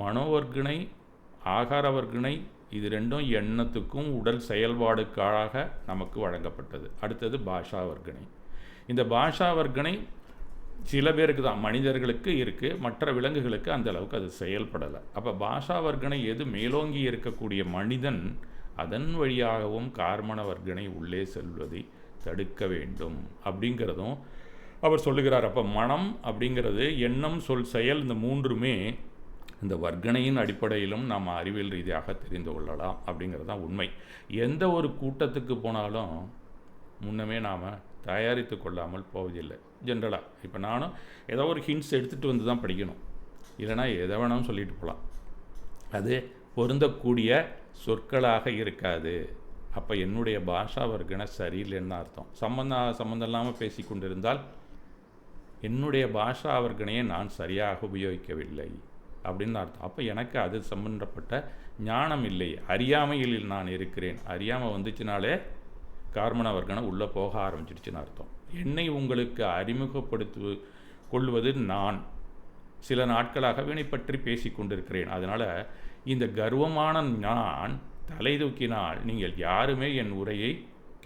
[SPEAKER 1] மனோவர்க்கணை ஆகார வர்க்கணை இது 2ம் எண்ணத்துக்கும் உடல் செயல்பாடுக்காக நமக்கு வழங்கப்பட்டது. அடுத்தது பாஷா வர்க்கணை. இந்த பாஷா வர்க்கணை சில பேருக்கு தான், மனிதர்களுக்கு இருக்குது, மற்ற விலங்குகளுக்கு அந்த அளவுக்கு அது செயல்படலை. அப்போ பாஷா வர்க்கணை எது மேலோங்கி இருக்கக்கூடிய மனிதன் அதன் வழியாகவும் கார்மண வர்க்கணை உள்ளே செல்வதை தடுக்க வேண்டும் அப்படிங்கிறதும் அவர் சொல்லுகிறார். அப்போ மனம் அப்படிங்கிறது எண்ணம், சொல், செயல், இந்த மூன்றுமே இந்த வர்க்கணையின் அடிப்படையிலும் நாம் அறிவியல் ரீதியாக தெரிந்து கொள்ளலாம் அப்படிங்கிறது தான் உண்மை. எந்த ஒரு கூட்டத்துக்கு போனாலும் முன்னமே நாம் தயாரித்து கொள்ளாமல் போவதில்லை. ஜென்ரலாக இப்போ நானும் ஏதோ ஒரு ஹிண்ட்ஸ் எடுத்துகிட்டு வந்து தான் படிக்கணும், இல்லைனா எதை வேணாலும் சொல்லிட்டு போகலாம். அது பொருந்தக்கூடிய சொற்களாக இருக்காது. அப்போ என்னுடைய பாஷா வர்க்கணை சரியில்லைன்னு அர்த்தம். சம்மந்தம் இல்லாமல் பேசி கொண்டிருந்தால் என்னுடைய பாஷா வர்க்கணையை நான் சரியாக உபயோகிக்கவில்லை அப்படின்னு அர்த்தம். அப்போ எனக்கு அது சம்பந்தப்பட்ட ஞானம் இல்லை, அறியாமையில் நான் இருக்கிறேன். அறியாமல் வந்துச்சுனாலே கார்மண வர்க்கணை உள்ளே போக ஆரம்பிச்சிடுச்சுன்னு அர்த்தம். என்னை உங்களுக்கு அறிமுகப்படுத்து கொள்வது நான் சில நாட்களாக வினை பற்றி பேசி கொண்டிருக்கிறேன். அதனால் இந்த கர்வமான நான் தலை தூக்கினால் நீங்கள் யாருமே என் உரையை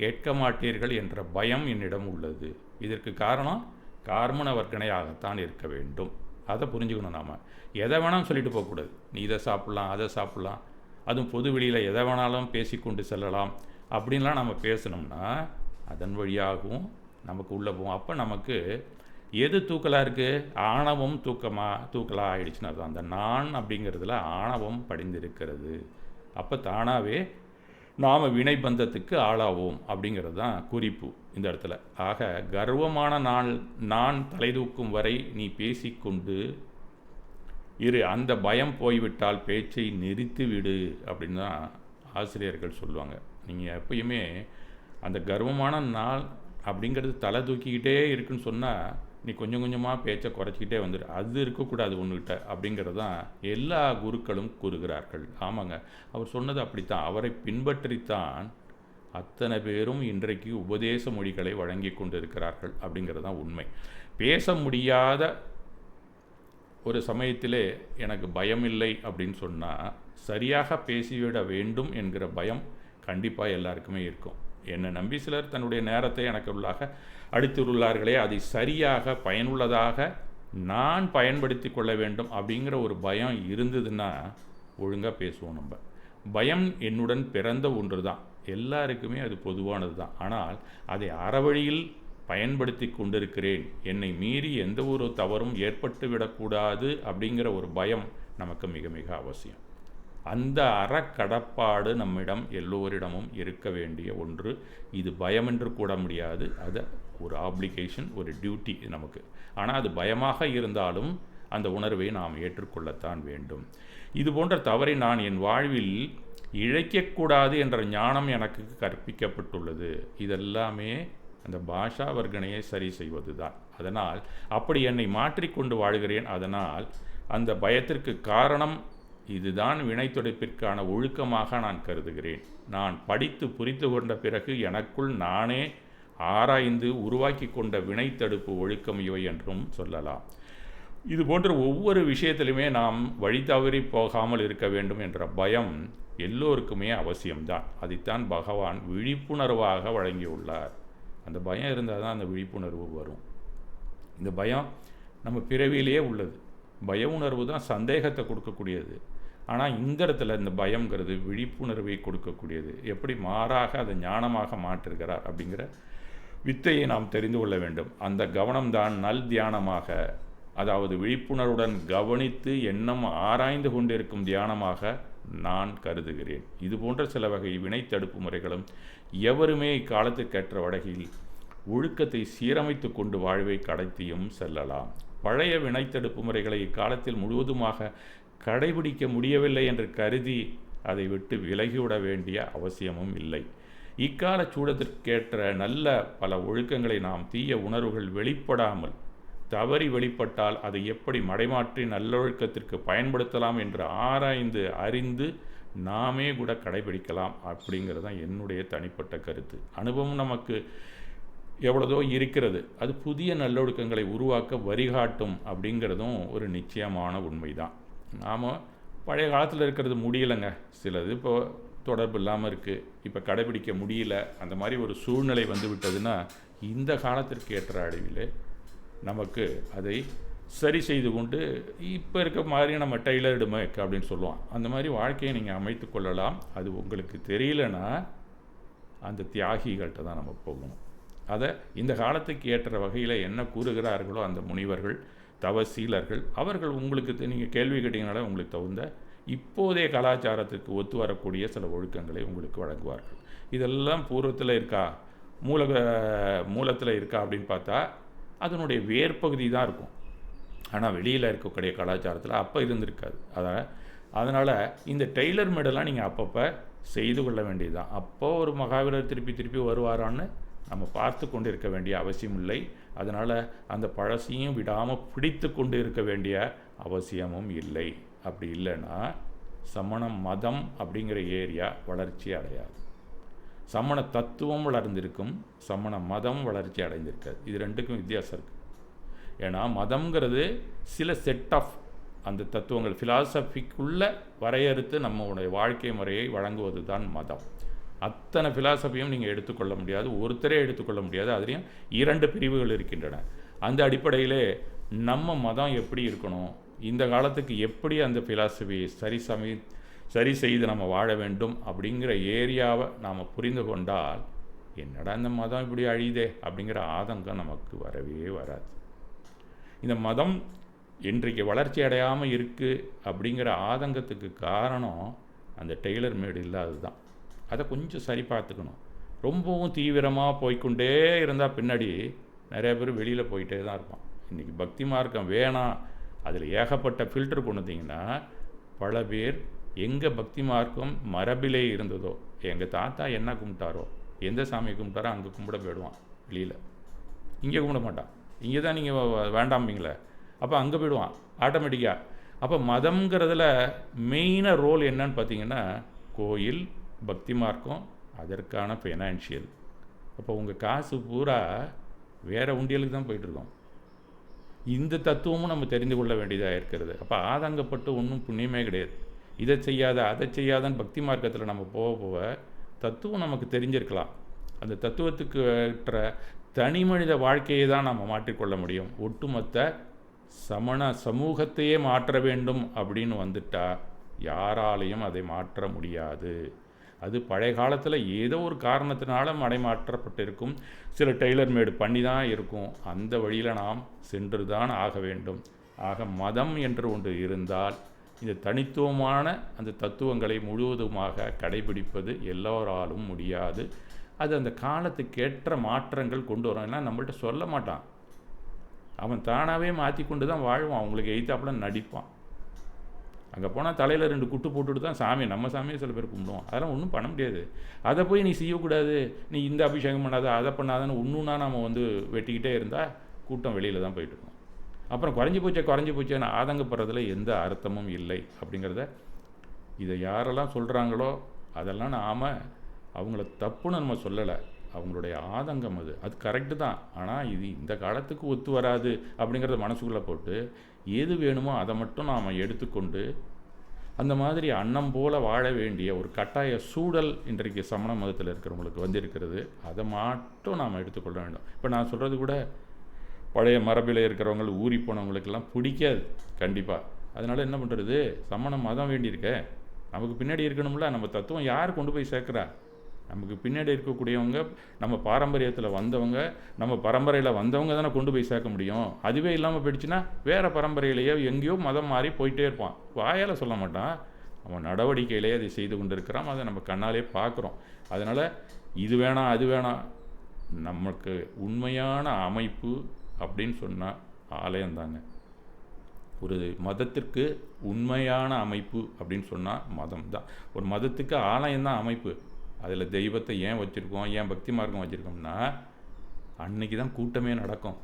[SPEAKER 1] கேட்க மாட்டீர்கள் என்ற பயம் என்னிடம் உள்ளது. இதற்கு காரணம் கார்மண வர்க்கணையாகத்தான் இருக்க வேண்டும். அதை புரிஞ்சுக்கணும். நாம் எதை வேணாலும் சொல்லிட்டு போகக்கூடாது. நீ இதை சாப்பிட்லாம், அதை சாப்பிட்லாம், அதுவும் பொது வெளியில் எதை வேணாலும் பேசி கொண்டு செல்லலாம் அப்படின்லாம் நம்ம பேசணும்னா அதன் வழியாகவும் நமக்கு உள்ளே போவோம். அப்போ நமக்கு எது தூக்கலாக இருக்குது? ஆணவம் தூக்கலாக ஆகிடுச்சுன்னா அது அந்த நான் அப்படிங்கிறதுல ஆணவம் படிந்திருக்கிறது. அப்போ தானாகவே நாம் வினைபந்தத்துக்கு ஆளாவோம் அப்படிங்கிறது தான் குறிப்பு இந்த இடத்துல. ஆக கர்வமான நான் தலை தூக்கும் வரை நீ பேசிக்கொண்டு இரு, அந்த பயம் போய்விட்டால் பேச்சை நிறுத்திவிடு அப்படின்னு தான் ஆசிரியர்கள் சொல்லுவாங்க. நீங்கள் எப்பயுமே அந்த கர்வமான நாள் அப்படிங்கிறது தலை தூக்கிக்கிட்டே இருக்குன்னு சொன்னால் நீ கொஞ்சம் கொஞ்சமாக பேச்சை குறைச்சிக்கிட்டே வந்துடு. அது இருக்கக்கூடாது ஒன்றுகிட்ட அப்படிங்கிறது தான் எல்லா குருக்களும் கூறுகிறார்கள். ஆமாங்க, அவர் சொன்னது அப்படித்தான். அவரை பின்பற்றித்தான் அத்தனை பேரும் இன்றைக்கு உபதேச மொழிகளை வழங்கி கொண்டிருக்கிறார்கள் அப்படிங்கிறது தான் உண்மை. பேச முடியாத ஒரு சமயத்திலே எனக்கு பயம் இல்லை அப்படின்னு சொன்னால் சரியாக பேசிவிட வேண்டும் என்கிற பயம் கண்டிப்பாக எல்லாருக்குமே இருக்கும். என்னை நம்பி சிலர் தன்னுடைய நேரத்தை எனக்கு உள்ளாக அடித்துள்ளார்களே, அதை சரியாக பயனுள்ளதாக நான் பயன்படுத்தி கொள்ள வேண்டும் அப்படிங்கிற ஒரு பயம் இருந்ததுன்னா ஒழுங்காக பேசுவோம். நம்ம பயம் என்னுடன் பிறந்த ஒன்று தான், எல்லாருக்குமே அது பொதுவானது தான். ஆனால் அதை அறவழியில் பயன்படுத்தி கொண்டிருக்கிறேன், என்னை மீறி எந்த ஒரு தவறும் ஏற்பட்டு விடக்கூடாது அப்படிங்கிற ஒரு பயம் நமக்கு மிக மிக அவசியம். அந்த அறக்கடப்பாடு நம்மிடம் எல்லோரிடமும் இருக்க வேண்டிய ஒன்று. இது பயம் என்று கூட முடியாது, அது ஒரு ஆப்ளிகேஷன், ஒரு டியூட்டி நமக்கு. ஆனால் அது பயமாக இருந்தாலும் அந்த உணர்வை நாம் ஏற்றுக்கொள்ளத்தான் வேண்டும். இது போன்ற தவறை நான் என் வாழ்வில் இழைக்கக்கூடாது என்ற ஞானம் எனக்கு கற்பிக்கப்பட்டுள்ளது. இதெல்லாமே அந்த பாஷா வர்க்கணையை சரி செய்வது தான். அதனால் அப்படி என்னை மாற்றிக்கொண்டு வாழ்கிறேன். அதனால் அந்த பயத்திற்கு காரணம் இதுதான் வினைத்துடைப்பிற்கான ஒழுக்கமாக நான் கருதுகிறேன். நான் படித்து புரிந்து கொண்ட பிறகு எனக்குள் நானே ஆராய்ந்து உருவாக்கி கொண்ட வினைத்தடுப்பு ஒழுக்கம் இவை என்றும் சொல்லலாம். இது போன்ற ஒவ்வொரு விஷயத்திலுமே நாம் வழி தவறி போகாமல் இருக்க வேண்டும் என்ற பயம் எல்லோருக்குமே அவசியம்தான். அதைத்தான் பகவான் விழிப்புணர்வாக வழங்கியுள்ளார். அந்த பயம் இருந்தால் தான் அந்த விழிப்புணர்வு வரும். இந்த பயம் நம்ம பிறவியிலேயே உள்ளது. பய உணர்வு தான் சந்தேகத்தை கொடுக்கக்கூடியது. ஆனால் இந்த இடத்துல இந்த பயங்கிறது விழிப்புணர்வை கொடுக்கக்கூடியது. எப்படி மாறாக அதை ஞானமாக மாற்றுகிறார் அப்படிங்கிற வித்தையை நாம் தெரிந்து கொள்ள வேண்டும். அந்த கவனம்தான் நல் தியானமாக, அதாவது விழிப்புணர்வுடன் கவனித்து எண்ணம் ஆராய்ந்து கொண்டிருக்கும் தியானமாக நான் கருதுகிறேன். இது போன்ற சில வகை வினை தடுப்பு முறைகளும் எவருமே இக்காலத்துக்கேற்ற வகையில் ஒழுக்கத்தை சீரமைத்து கொண்டு வாழ்வை கடத்தியும் செல்லலாம். பழைய வினைத்தடுப்பு முறைகளை இக்காலத்தில் முழுவதுமாக கடைபிடிக்க முடியவில்லை என்று கருதி அதை விட்டு விலகிவிட வேண்டிய அவசியமும் இல்லை. இக்கால சூழத்திற்கேற்ற நல்ல பல ஒழுக்கங்களை நாம் தீய உணர்வுகள் வெளிப்படாமல் தவறி வெளிப்பட்டால் அதை எப்படி மடைமாற்றி நல்லொழுக்கத்திற்கு பயன்படுத்தலாம் என்று ஆராய்ந்து அறிந்து நாமே கூட கடைபிடிக்கலாம் அப்படிங்கிறது தான் என்னுடைய தனிப்பட்ட கருத்து. அனுபவம் நமக்கு எவ்வளதோ இருக்கிறது, அது புதிய நல்லொழுக்கங்களை உருவாக்க வழிகாட்டும் அப்படிங்கிறதும் ஒரு நிச்சயமான உண்மைதான். நாம் பழைய காலத்தில் இருக்கிறது முடியலைங்க, சிலது இப்போ தொடர்பு இல்லாமல் இருக்குது, இப்போ கடைபிடிக்க முடியல, அந்த மாதிரி ஒரு சூழ்நிலை வந்து விட்டதுன்னா இந்த காலத்திற்கு ஏற்ற அளவில் நமக்கு அதை சரி செய்து கொண்டு இப்போ இருக்க மாதிரி நம்ம டெய்லர்டு மேக் அப்படின்னு சொல்லுவோம். அந்த மாதிரி வாழ்க்கையை நீங்கள் அமைத்து கொள்ளலாம். அது உங்களுக்கு தெரியலனா அந்த தியாகிகள்கிட்ட தான் நம்ம போகணும். அதை இந்த காலத்துக்கு ஏற்ற வகையில் என்ன கூறுகிறார்களோ அந்த முனிவர்கள், தவசீலர்கள், அவர்கள் உங்களுக்கு நீங்கள் கேள்வி கேட்டீங்கனால உங்களுக்கு தகுந்த இப்போதைய கலாச்சாரத்துக்கு ஒத்து வரக்கூடிய சில ஒழுக்கங்களை உங்களுக்கு வழங்குவார்கள். இதெல்லாம் பூர்வத்தில் இருக்கா, மூலத்தில் இருக்கா அப்படின்னு பார்த்தா அதனுடைய வேர்பகுதி தான் இருக்கும். ஆனால் வெளியில் இருக்கக்கூடிய கலாச்சாரத்தில் அப்போ இருந்திருக்காது. அதனால் இந்த டெய்லர் மேடெல்லாம் நீங்கள் அப்பப்போ செய்து கொள்ள வேண்டியது தான். அப்போது ஒரு மகாவீரர் திருப்பி வருவாரான்னு நம்ம பார்த்து கொண்டு இருக்க வேண்டிய அவசியம் இல்லை. அதனால் அந்த பழசையும் விடாமல் பிடித்து கொண்டு இருக்க வேண்டிய அவசியமும் இல்லை. அப்படி இல்லைன்னா சமண மதம் அப்படிங்கிற ஏரியா வளர்ச்சி அடையாது. சமண தத்துவம் வளர்ந்திருக்கும், சமண மதம் வளர்ச்சி அடைந்திருக்காது. இது ரெண்டுக்கும் வித்தியாசம் இருக்குது. ஏன்னா மதம்ங்கிறது சில செட் ஆஃப் அந்த தத்துவங்கள் ஃபிலாசபிக்குள்ளே வரையறுத்து நம்மளுடைய வாழ்க்கை முறையை வழங்குவது தான் மதம். அத்தனை ஃபிலாசபியும் நீங்கள் எடுத்துக்கொள்ள முடியாது, ஒருத்தரே எடுத்துக்கொள்ள முடியாது. அதுலேயும் 2 பிரிவுகள் இருக்கின்றன. அந்த அடிப்படையிலே நம்ம மதம் எப்படி இருக்கணும், இந்த காலத்துக்கு எப்படி அந்த ஃபிலாசபியை சரி செய்து நம்ம வாழ வேண்டும் அப்படிங்கிற ஏரியாவை நாம் புரிந்து கொண்டால், என்னடா இந்த மதம் இப்படி அழியுதே அப்படிங்கிற ஆதங்கம் நமக்கு வரவே வராது. இந்த மதம் இன்றைக்கு வளர்ச்சி அடையாமல் இருக்குது அப்படிங்கிற ஆதங்கத்துக்கு காரணம் அந்த டெய்லர் மேடு இல்லாதது தான். அதை கொஞ்சம் சரி பார்த்துக்கணும். ரொம்பவும் தீவிரமாக போய்கொண்டே இருந்தால் பின்னாடி நிறைய பேர் வெளியில் போயிட்டே தான் இருப்பான். இன்றைக்கி பக்தி மார்க்கம் வேணாம், அதில் ஏகப்பட்ட ஃபில்டர் கொண்டு வந்தீங்கன்னா பல பேர் எங்கே பக்தி மார்க்கம் மரபிலே இருந்ததோ, எங்கள் தாத்தா என்ன கும்பிட்டாரோ, எந்த சாமியை கும்பிட்டாரோ அங்கே கும்பிட போயிடுவான். வெளியில் இங்கே கும்பிட மாட்டான். இங்கே தான் நீங்கள் வேண்டாம்பீங்களே, அப்போ அங்கே போயிடுவான் ஆட்டோமேட்டிக்காக. அப்போ மதம்ங்கிறதுல மெயினாக ரோல் என்னன்னு பார்த்தீங்கன்னா கோயில், பக்தி மார்க்கம், அதற்கான ஃபைனான்ஷியல். அப்போ உங்கள் காசு பூரா வேறு உண்டியலுக்கு தான் போயிட்டுருக்கோம். இந்த தத்துவமும் நம்ம தெரிந்து கொள்ள வேண்டியதாக இருக்கிறது. அப்போ ஆதங்கப்பட்டு ஒன்றும் புண்ணியமே கிடையாது. இதை செய்யாத அதை செய்யாதன்னு பக்தி மார்க்கத்தில் நம்ம போக தத்துவம் நமக்கு தெரிஞ்சிருக்கலாம். அந்த தத்துவத்துக்கு ஏற்ற தனி மனித வாழ்க்கையை தான் நம்ம மாற்றிக்கொள்ள முடியும். ஒட்டுமொத்த சமண சமூகத்தையே மாற்ற வேண்டும் அப்படின்னு வந்துட்டால் யாராலையும் அதை மாற்ற முடியாது. அது பழைய காலத்தில் ஏதோ ஒரு காரணத்தினால மடைமாற்றப்பட்டிருக்கும், சில டெய்லர் மேடு பண்ணி தான் இருக்கும். அந்த வழியில் நாம் சென்று தான் ஆக வேண்டும். ஆக மதம் என்று ஒன்று இருந்தால் இந்த தனித்துவமான அந்த தத்துவங்களை முழுவதுமாக கடைபிடிப்பது எல்லோராலும் முடியாது. அது அந்த காலத்துக்கேற்ற மாற்றங்கள் கொண்டு வரும். ஏன்னா நம்மள்ட்ட சொல்ல மாட்டான், அவன் தானாகவே மாற்றி கொண்டு தான் வாழ்வான். அவங்களுக்கு எய்த்தாப்புல நடிப்பான். அங்கே போனால் தலையில் 2 குட்டு போட்டுட்டு தான் சாமி, நம்ம சாமியை சில பேர் கும்பிடுவோம். அதெல்லாம் ஒன்றும் பண்ண முடியாது. அதை போய் நீ செய்யக்கூடாது, நீ இந்த அபிஷேகம் பண்ணாத, அதை பண்ணாதன்னு ஒன்றுனா நம்ம வெட்டிக்கிட்டே இருந்தால் கூட்டம் வெளியில் தான் போயிட்டுருக்கோம். அப்புறம் குறைஞ்சி போச்சேன்னு ஆதங்கப்படுறதுல எந்த அர்த்தமும் இல்லை அப்படிங்கிறத இதை யாரெல்லாம் சொல்கிறாங்களோ அதெல்லாம் நாம் அவங்கள தப்புன்னு நம்ம சொல்லலை. அவங்களுடைய ஆதங்கம் அது கரெக்டு தான். ஆனால் இது இந்த காலத்துக்கு ஒத்து வராது அப்படிங்கிறத மனசுக்குள்ளே போட்டு எது வேணுமோ அதை மட்டும் நாம் எடுத்துக்கொண்டு அந்த மாதிரி அன்னம் போல் வாழ வேண்டிய ஒரு கட்டாய சூழல் இன்றைக்கு சமண மதத்தில் இருக்கிறவங்களுக்கு வந்திருக்கிறது. அதை மட்டும் நாம் எடுத்துக்கொள்ள வேண்டும். இப்போ நான் சொல்கிறது கூட பழைய மரபில் இருக்கிறவங்க ஊறி போனவங்களுக்கெல்லாம் பிடிக்காது கண்டிப்பாக. அதனால் என்ன பண்ணுறது, சமண மதம் வேண்டியிருக்க, நமக்கு பின்னாடி இருக்கணும்ல. நம்ம தத்துவம் யார் கொண்டு போய் சேர்க்குறா? நமக்கு பின்னாடி இருக்கக்கூடியவங்க, நம்ம பாரம்பரியத்தில் வந்தவங்க, நம்ம பரம்பரையில் வந்தவங்க தானே கொண்டு போய் சேர்க்க முடியும். அதுவே இல்லாமல் போயிடுச்சுன்னா வேறு பரம்பரையிலேயோ எங்கேயோ மதம் மாறி போயிட்டே இருப்பான். வாயால் சொல்ல மாட்டான், அவன் நடவடிக்கையிலேயே அதை செய்து கொண்டு இருக்கிறான். அதை நம்ம கண்ணாலே பார்க்குறோம். அதனால் இது வேணாம் அது வேணாம். நமக்கு உண்மையான அமைப்பு அப்படின்னு சொன்னால் ஆலயம்தாங்க. ஒரு மதத்திற்கு உண்மையான அமைப்பு அப்படின்னு சொன்னால் மதம் தான். ஒரு மதத்துக்கு ஆலயம்தான் அமைப்பு. அதில் தெய்வத்தை ஏன் வச்சுருக்கோம், ஏன் பக்தி மார்க்கம் வச்சுருக்கோம்னா அன்னைக்கு தான் கூட்டமே நடக்கும்.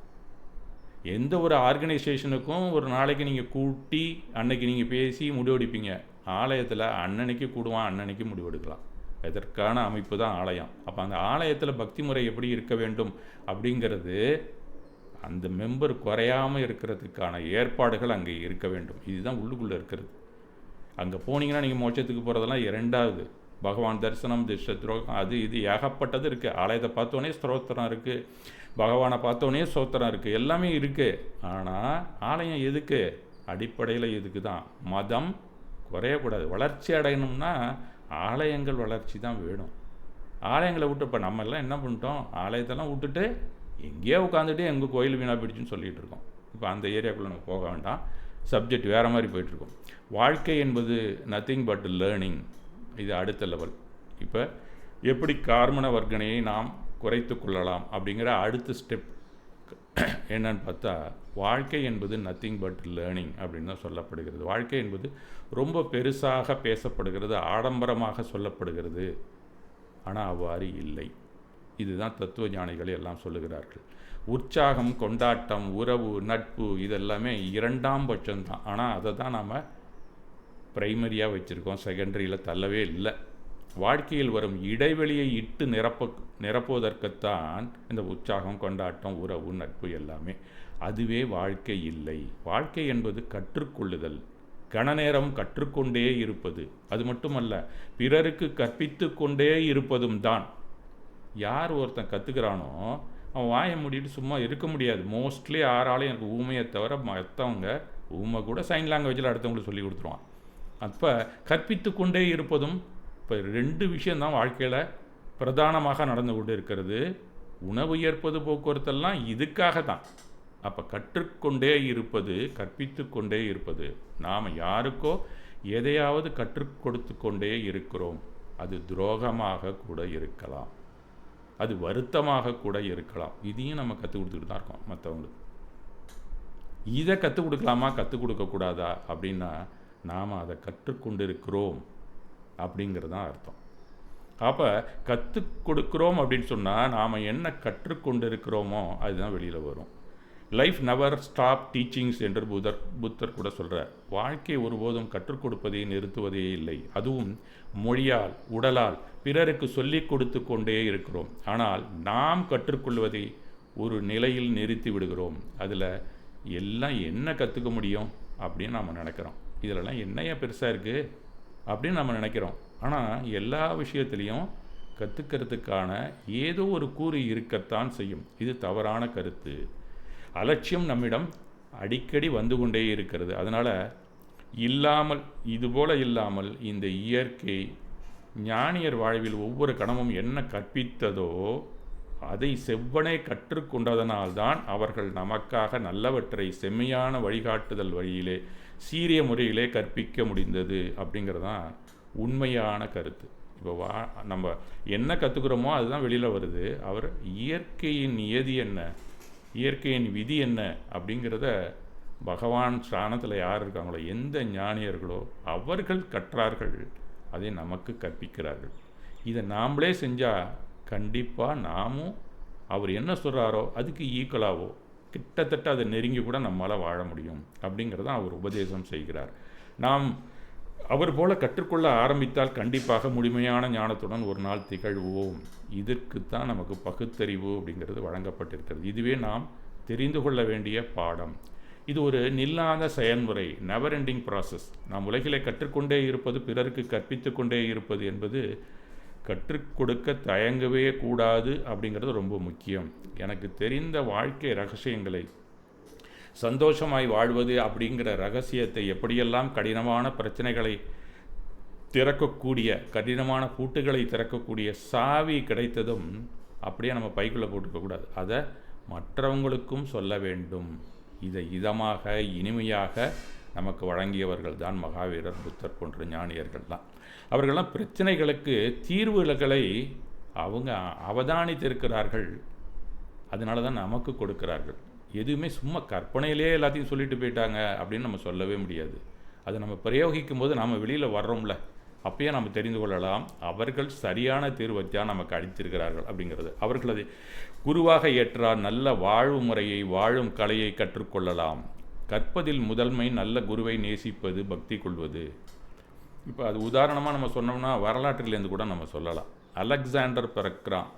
[SPEAKER 1] எந்த ஒரு ஆர்கனைசேஷனுக்கும் ஒரு நாளைக்கு நீங்கள் கூட்டி அன்னைக்கு நீங்கள் பேசி முடிவெடுப்பீங்க. ஆலயத்தில் அன்னன்னைக்கு கூடுவான், அன்னன்னைக்கு முடிவெடுக்கலாம். இதற்கான அமைப்பு தான் ஆலயம். அப்போ அந்த ஆலயத்தில் பக்தி முறை எப்படி இருக்க வேண்டும் அப்படிங்கிறது அந்த மெம்பர் குறையாமல் இருக்கிறதுக்கான ஏற்பாடுகள் அங்கே இருக்க வேண்டும். இதுதான் உள்ளுக்குள்ளே இருக்கிறது. அங்கே போனீங்கன்னா நீங்கள் மோட்சத்துக்கு போகிறதெல்லாம் 2வது. பகவான் தரிசனம், திஷ்ட துரோகம், அது இது ஏகப்பட்டது இருக்குது. ஆலயத்தை பார்த்தோன்னே ஸ்தோத்திரம் இருக்குது, பகவானை பார்த்தோன்னே ஸ்தோத்திரம் இருக்குது, எல்லாமே இருக்குது. ஆனால் ஆலயம் எதுக்கு? அடிப்படையில் எதுக்கு தான்? மதம் குறையக்கூடாது. வளர்ச்சி அடையணும்னா ஆலயங்கள் வளர்ச்சி தான் வேணும். ஆலயங்களை விட்டு இப்போ நம்ம எல்லாம் என்ன பண்ணிட்டோம்? ஆலயத்தெல்லாம் விட்டுட்டு எங்கேயோ உட்காந்துட்டு எங்கள் கோயில் வீணாக போயிடுச்சுன்னு சொல்லிகிட்டு இருக்கோம். இப்போ அந்த ஏரியாக்குள்ளே நம்ம போக வேண்டாம், சப்ஜெக்ட் வேறு மாதிரி போயிட்டுருக்கோம். வாழ்க்கை என்பது நத்திங் பட் லேர்னிங். இது அடுத்த லெவல். இப்போ எப்படி கார்மன வர்க்கணையை நாம் குறைத்து கொள்ளலாம் அப்படிங்கிற அடுத்த ஸ்டெப் என்னன்னு பார்த்தா, வாழ்க்கை என்பது நத்திங் பட் லேர்னிங் அப்படின்னு தான் சொல்லப்படுகிறது. வாழ்க்கை என்பது ரொம்ப பெருசாக பேசப்படுகிறது, ஆடம்பரமாக சொல்லப்படுகிறது. ஆனால் அவ்வாறு இல்லை. இதுதான் தத்துவ ஞானிகள் எல்லாம் சொல்லுகிறார்கள். உற்சாகம், கொண்டாட்டம், உறவு, நட்பு இதெல்லாமே இரண்டாம் பட்சம்தான். ஆனால் அதை தான் நாம் ப்ரைமரியாக வச்சுருக்கோம், செகண்டரியில் தள்ளவே இல்லை. வாழ்க்கையில் வரும் இடைவெளியை இட்டு நிரப்புவதற்குத்தான் இந்த உற்சாகம், கொண்டாட்டம், உறவு, நட்பு எல்லாமே. அதுவே வாழ்க்கை இல்லை. வாழ்க்கை என்பது கற்றுக்கொள்ளுதல், கணநேரம் கற்றுக்கொண்டே இருப்பது. அது மட்டுமல்ல, பிறருக்கு கற்பித்து கொண்டே இருப்பதும் தான். யார் ஒருத்தன் கற்றுக்கிறானோ அவன் வாயை மூடிட்டு சும்மா இருக்க முடியாது. மோஸ்ட்லி யாராலையும் எனக்கு ஊமையை தவிர மற்றவங்க ஊமை கூட சைன் லாங்குவேஜில் அடுத்தவங்களுக்கு சொல்லி கொடுத்துருவான். அப்போ கற்பித்து கொண்டே இருப்பதும் இப்போ 2 விஷயந்தான் வாழ்க்கையில் பிரதானமாக நடந்து கொண்டு இருக்கிறது. உணவு ஏற்பது, போக்குவரத்தெல்லாம் இதுக்காக தான். அப்போ கற்றுக்கொண்டே இருப்பது, கற்பித்து கொண்டே இருப்பது. நாம் யாருக்கோ எதையாவது கற்றுக் கொடுத்து கொண்டே இருக்கிறோம். அது துரோகமாக கூட இருக்கலாம், அது வருத்தமாக கூட இருக்கலாம். இதையும் நம்ம கற்றுக் கொடுத்துக்கிட்டு தான் இருக்கோம் மற்றவங்களுக்கு. இதை கற்றுக் கொடுக்கலாமா, கற்றுக் கொடுக்கக்கூடாதா அப்படின்னா, நாம் அதை கற்றுக்கொண்டு இருக்கிறோம் அப்படிங்கிறது தான் அர்த்தம். அப்போ கற்றுக் கொடுக்குறோம் அப்படின்னு சொன்னால் நாம் என்ன கற்றுக்கொண்டு இருக்கிறோமோ அதுதான் வெளியில் வரும். லைஃப் நெவர் ஸ்டாப் டீச்சிங்ஸ் என்று புத்தர் கூட சொல்கிறார். வாழ்க்கை ஒருபோதும் கற்றுக் கொடுப்பதை நிறுத்துவதே இல்லை. அதுவும் மொழியால், உடலால் பிறருக்கு சொல்லிக் கொடுத்து கொண்டே இருக்கிறோம். ஆனால் நாம் கற்றுக்கொள்வதை ஒரு நிலையில் நிறுத்தி விடுகிறோம். அதில் எல்லாம் என்ன கற்றுக்க முடியும் அப்படின்னு நாம் நினைக்கிறோம். இதிலெல்லாம் என்னையா பெருசாக இருக்குது அப்படின்னு நம்ம நினைக்கிறோம். ஆனால் எல்லா விஷயத்துலேயும் கற்றுக்கிறதுக்கான ஏதோ ஒரு கூறு இருக்கத்தான் செய்யும். இது தவறான கருத்து. அலட்சியம் நம்மிடம் அடிக்கடி வந்து கொண்டே இருக்கிறது. அதனால் இதுபோல் இல்லாமல் இந்த இயற்கை ஞானியர் வாழ்வில் ஒவ்வொரு கணமும் என்ன கற்பித்ததோ அதை செவ்வனே கற்றுக்கொண்டதனால்தான் அவர்கள் நமக்காக நல்லவற்றை செம்மையான வழிகாட்டுதல் வழியிலே சீரிய முறையிலே கற்பிக்க முடிந்தது அப்படிங்கிறதான் உண்மையான கருத்து. இப்போ நம்ம என்ன கற்றுக்கிறோமோ அதுதான் வெளியில் வருது. அவர் இயற்கையின் நியதி என்ன, இயற்கையின் விதி என்ன அப்படிங்கிறத பகவான் ஸ்தானத்தில் யார் இருக்காங்களோ, எந்த ஞானியர்களோ அவர்கள் கற்றார்கள், அதை நமக்கு கற்பிக்கிறார்கள். இதை நாம்ளே செஞ்சால் கண்டிப்பாக நாமும் அவர் என்ன சொல்கிறாரோ அதுக்கு ஈக்குவலாகவோ கிட்டத்தட்ட அதை நெருங்கி கூட நம்மளால் வாழ முடியும் அப்படிங்கிறதான் அவர் உபதேசம் செய்கிறார். நாம் அவர் போல கற்றுக்கொள்ள ஆரம்பித்தால் கண்டிப்பாக முழுமையான ஞானத்துடன் ஒரு நாள் திகழ்வோம். இதற்குத்தான் நமக்கு பகுத்தறிவு அப்படிங்கிறது வழங்கப்பட்டிருக்கிறது. இதுவே நாம் தெரிந்து கொள்ள வேண்டிய பாடம். இது ஒரு நில்லாத செயல்முறை, நெவர் எண்டிங் ப்ராசஸ். நாம் உலகிலே கற்றுக்கொண்டே இருப்பது, பிறருக்கு கற்பித்து கொண்டே இருப்பது என்பது கற்றுக் கொடுக்க தயங்கவே கூடாது அப்படிங்கிறது ரொம்ப முக்கியம். எனக்கு தெரிந்த வாழ்க்கை ரகசியங்களை, சந்தோஷமாய் வாழ்வது அப்படிங்கிற ரகசியத்தை, எப்படியெல்லாம் கடினமான பிரச்சனைகளை திறக்கக்கூடிய, கடினமான பூட்டுகளை திறக்கக்கூடிய சாவி கிடைத்ததும் அப்படியே நம்ம பைக்குள்ளே போட்டுக்கக்கூடாது. அதை மற்றவங்களுக்கும் சொல்ல வேண்டும். இதை இதமாக, இனிமையாக நமக்கு வழங்கியவர்கள் தான் மகாவீரர், புத்தர் போன்ற ஞானியர்கள் தான். அவர்களெல்லாம் பிரச்சனைகளுக்கு தீர்வுகளை அவங்க அவதானித்திருக்கிறார்கள். அதனால தான் நமக்கு கொடுக்கிறார்கள். எதுவுமே சும்மா கற்பனையிலே எல்லாத்தையும் சொல்லிட்டு போயிட்டாங்க அப்படின்னு நம்ம சொல்லவே முடியாது. அதை நம்ம பிரயோகிக்கும் போது நாம் வெளியில் வர்றோம்ல, அப்பயே நம்ம தெரிந்து கொள்ளலாம் அவர்கள் சரியான தீர்வைத்தான் நமக்கு அளித்திருக்கிறார்கள் அப்படிங்கிறது. அவர்கள் அதை குருவாக ஏற்றால் நல்ல வாழ்வு முறையை, வாழும் கலையை கற்றுக்கொள்ளலாம். கற்பதில் முதன்மை நல்ல குருவை நேசிப்பது, பக்தி கொள்வது. இப்போ அது உதாரணமாக நம்ம சொன்னோம்னா வரலாற்றிலேருந்து கூட நம்ம சொல்லலாம். அலெக்சாண்டர் பிறக்கிறான்.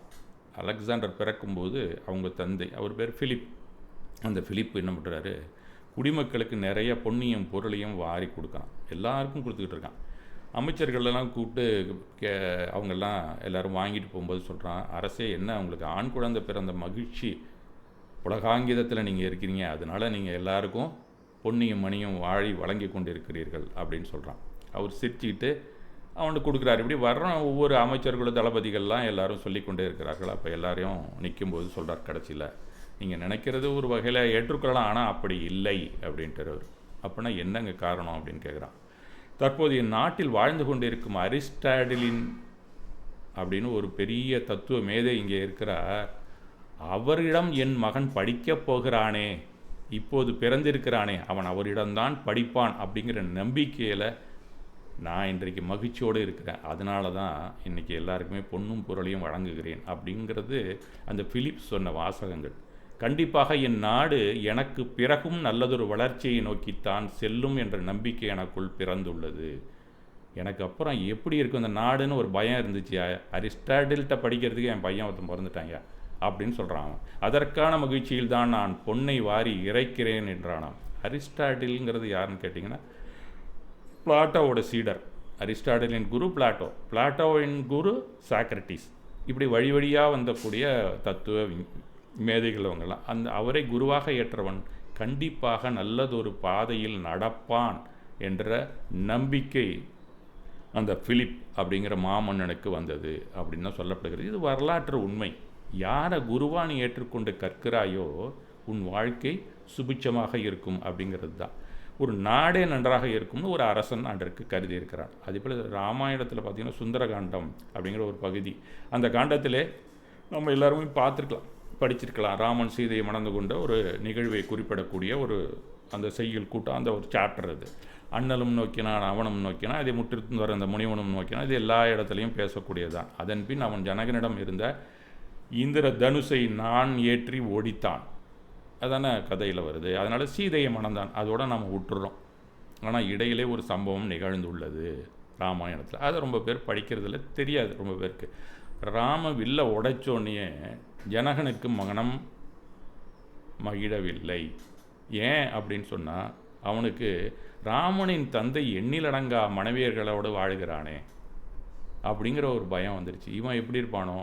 [SPEAKER 1] அலெக்சாண்டர் பிறக்கும்போது அவங்க தந்தை, அவர் பேர் பிலிப். அந்த பிலிப் என்ன பண்ணுறாரு, குடிமக்களுக்கு நிறைய பொன்னியும் பொருளையும் வாரி கொடுக்கான், எல்லாருக்கும் கொடுத்துக்கிட்டு இருக்கான். அமைச்சர்களெல்லாம் கூப்பிட்டு அவங்கெல்லாம் எல்லோரும் வாங்கிட்டு போகும்போது சொல்கிறான், அரசே என்ன உங்களுக்கு ஆண் குழந்தை பிறந்த மகிழ்ச்சி உலகாங்கிதத்தில் நீங்கள் இருக்கிறீங்க, அதனால் நீங்கள் எல்லாருக்கும் பொன்னியும் மணியும் வாழி வழங்கி கொண்டு இருக்கிறீர்கள் அப்படின்னு சொல்கிறான். அவர் சிரிச்சுக்கிட்டு அவனுக்கு கொடுக்குறாரு. இப்படி வர்ற ஒவ்வொரு அமைச்சர்களும் தளபதிகள்லாம் எல்லாரும் சொல்லிக்கொண்டே இருக்கிறார்கள். அப்போ எல்லாரையும் நிற்கும்போது சொல்கிறார், கடைசியில் நீங்கள் நினைக்கிறது ஒரு வகையில் ஏற்றுக்கொள்ளலாம், ஆனால் அப்படி இல்லை அப்படின்ட்டு அவர். அப்படின்னா என்னங்க காரணம் அப்படின்னு கேட்குறான். தற்போதைய நாட்டில் வாழ்ந்து கொண்டு இருக்கும் அரிஸ்டாட்டிலின் அப்படின்னு ஒரு பெரிய தத்துவ மேதை இங்கே இருக்கிறார். அவரிடம் என் மகன் படிக்கப் போகிறானே, இப்போது பிறந்திருக்கிறானே, அவன் அவரிடம்தான் படிப்பான் அப்படிங்கிற நம்பிக்கையில் நான் இன்றைக்கு மகிழ்ச்சியோடு இருக்கிறேன். அதனால தான் இன்றைக்கி எல்லாருக்குமே பொன்னும் பொருளையும் வழங்குகிறேன் அப்படிங்கிறது அந்த பிலிப் சொன்ன வாசகங்கள். கண்டிப்பாக என் நாடு எனக்கு பிறகும் நல்லதொரு வளர்ச்சியை நோக்கித்தான் செல்லும் என்ற நம்பிக்கை எனக்குள் பிறந்துள்ளது. எனக்கு அப்புறம் எப்படி இருக்கும் இந்த நாடுன்னு ஒரு பயம் இருந்துச்சு. அரிஸ்டாட்டில்கிட்ட படிக்கிறதுக்கு என் பையன் ஒருத்தன் பிறந்துட்டாங்க அப்படின்னு சொல்கிறான். அதற்கான மகிழ்ச்சியில் தான் நான் பொன்னை வாரி இறைக்கிறேன் என்றானாம். அரிஸ்டாட்டில்ங்கிறது யாருன்னு கேட்டிங்கன்னா, பிளாட்டோவோட சீடர். அரிஸ்டாட்டிலின் குரு பிளாட்டோ, பிளாட்டோவின் குரு சாக்ரட்டிஸ். இப்படி வழி வழியாக வந்தக்கூடிய தத்துவ மேதைகள் அவங்கெல்லாம். அவரை குருவாக ஏற்றவன் கண்டிப்பாக நல்லதொரு பாதையில் நடப்பான் என்ற நம்பிக்கை அந்த பிலிப் அப்படிங்கிற மாமன்னனுக்கு வந்தது அப்படின்னு தான் சொல்லப்படுகிறது. இது வரலாற்று உண்மை. யாரை குருவாக நீ ஏற்றுக்கொண்டு கற்கிறாயோ உன் வாழ்க்கை சுபிட்சமாக இருக்கும் அப்படிங்கிறது தான். ஒரு நாடே நன்றாக இருக்கும்னு ஒரு அரசன் அன்றைக்கு கருதி இருக்கிறான். அதேபோல் ராமாயணத்தில் பார்த்திங்கன்னா சுந்தரகாண்டம் அப்படிங்கிற ஒரு பகுதி, அந்த காண்டத்திலே நம்ம எல்லாருமே பார்த்துருக்கலாம், படிச்சிருக்கலாம். ராமன் சீதையை மணந்து கொண்ட ஒரு நிகழ்வை குறிப்பிடக்கூடிய ஒரு அந்த செய்யுள் கூட்டம், அந்த ஒரு சாப்டர் அது. அண்ணலும் நோக்கினான் அவனும் நோக்கினான், அதை முற்றித்து வர அந்த முனிவனும் நோக்கினான். இது எல்லா இடத்துலையும் பேசக்கூடியதான். அதன் பின் அவன் ஜனகனிடம் இருந்த இந்திர தனுசை நான் ஏற்றி ஓடித்தான், அதான கதையில் வருது. அதனால் சீதையை மணந்தான், அதோடு நம்ம விட்டுறோம். ஆனால் இடையிலே ஒரு சம்பவம் நிகழ்ந்துள்ளது ராமாயணத்தில். அதை ரொம்ப பேர் படிக்கிறதுல தெரியாது ரொம்ப பேருக்கு. ராம வில்ல உடைச்சோன்னே ஜனகனுக்கு மகனம் மகிழவில்லை. ஏன் அப்படின்னு சொன்னால், அவனுக்கு ராமனின் தந்தை எண்ணிலடங்கா மனைவியர்களோடு வாழ்கிறானே அப்படிங்கிற ஒரு பயம் வந்துருச்சு. இவன் எப்படி இருப்பானோ,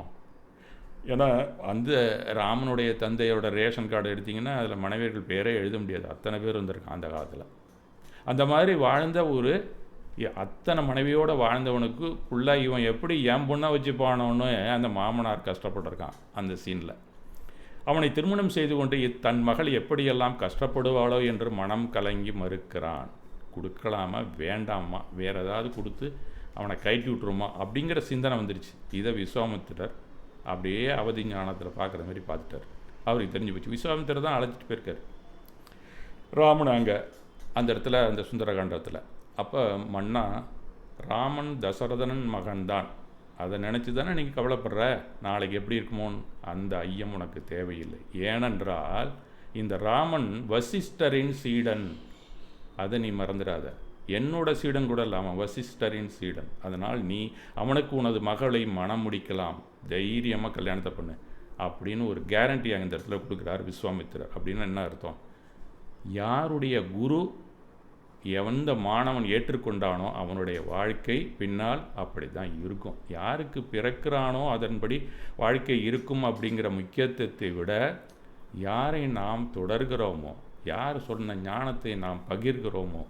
[SPEAKER 1] ஏன்னா அந்த ராமனுடைய தந்தையோட ரேஷன் கார்டு எடுத்திங்கன்னா அதில் மனைவியர்கள் பேரே எழுத முடியாது, அத்தனை பேர் வந்திருக்கான் அந்த காலத்தில். அந்த மாதிரி வாழ்ந்த ஒரு அத்தனை மனைவியோடு வாழ்ந்தவனுக்கு ஃபுல்லாக இவன் எப்படி என் பொண்ணை வச்சுப்பானோன்னு அந்த மாமனார் கஷ்டப்பட்டிருக்கான் அந்த சீனில். அவனை திருமணம் செய்து கொண்டு தன் மகள் எப்படியெல்லாம் கஷ்டப்படுவாளோ என்று மனம் கலங்கி மறுக்கிறான். கொடுக்கலாமா வேண்டாமா, வேறு ஏதாவது கொடுத்து அவனை கயட்டி விட்டுருமா அப்படிங்கிற சிந்தனை வந்துருச்சு. இதை விஸ்வாமித்திரர் அப்படியே அவதி ஞானத்தில் பார்க்குற மாதிரி பார்த்துட்டார். அவருக்கு தெரிஞ்சு போச்சு. விஸ்வாமித்திரர் தான் அழைச்சிட்டு போயிருக்கார் ராமன் அங்கே அந்த இடத்துல, அந்த சுந்தரகாண்டத்தில். அப்போ மன்னா, ராமன் தசரதனன் மகன்தான், அதை நினச்சி தானே நீங்கள் கவலைப்படுற, நாளைக்கு எப்படி இருக்குமோன்னு. அந்த ஐயம் உனக்கு தேவையில்லை. ஏனென்றால் இந்த ராமன் வசிஷ்டரின் சீடன், அதை நீ மறந்துடாத. என்னோட சீடன் கூட இல்லாமல் வசிஷ்டரின் சீடன். அதனால் நீ அவனுக்கு உனது மகளை மனம் முடிக்கலாம், தைரியமாக கல்யாணத்தை பண்ணு அப்படின்னு ஒரு கேரண்டி அங்கே இந்த இடத்துல கொடுக்குறார் விஸ்வாமித்திரர். அப்படின்னு என்ன அர்த்தம்? யாருடைய குரு எந்த மாணவன் ஏற்றுக்கொண்டானோ அவனுடைய வாழ்க்கை பின்னால் அப்படி தான் இருக்கும். யாருக்கு பிறக்கிறானோ அதன்படி வாழ்க்கை இருக்கும் அப்படிங்கிற முக்கியத்துவத்தை விட, யாரை நாம் தொடர்கிறோமோ, யார் சொன்ன ஞானத்தை நாம் பகிர்கிறோமோ,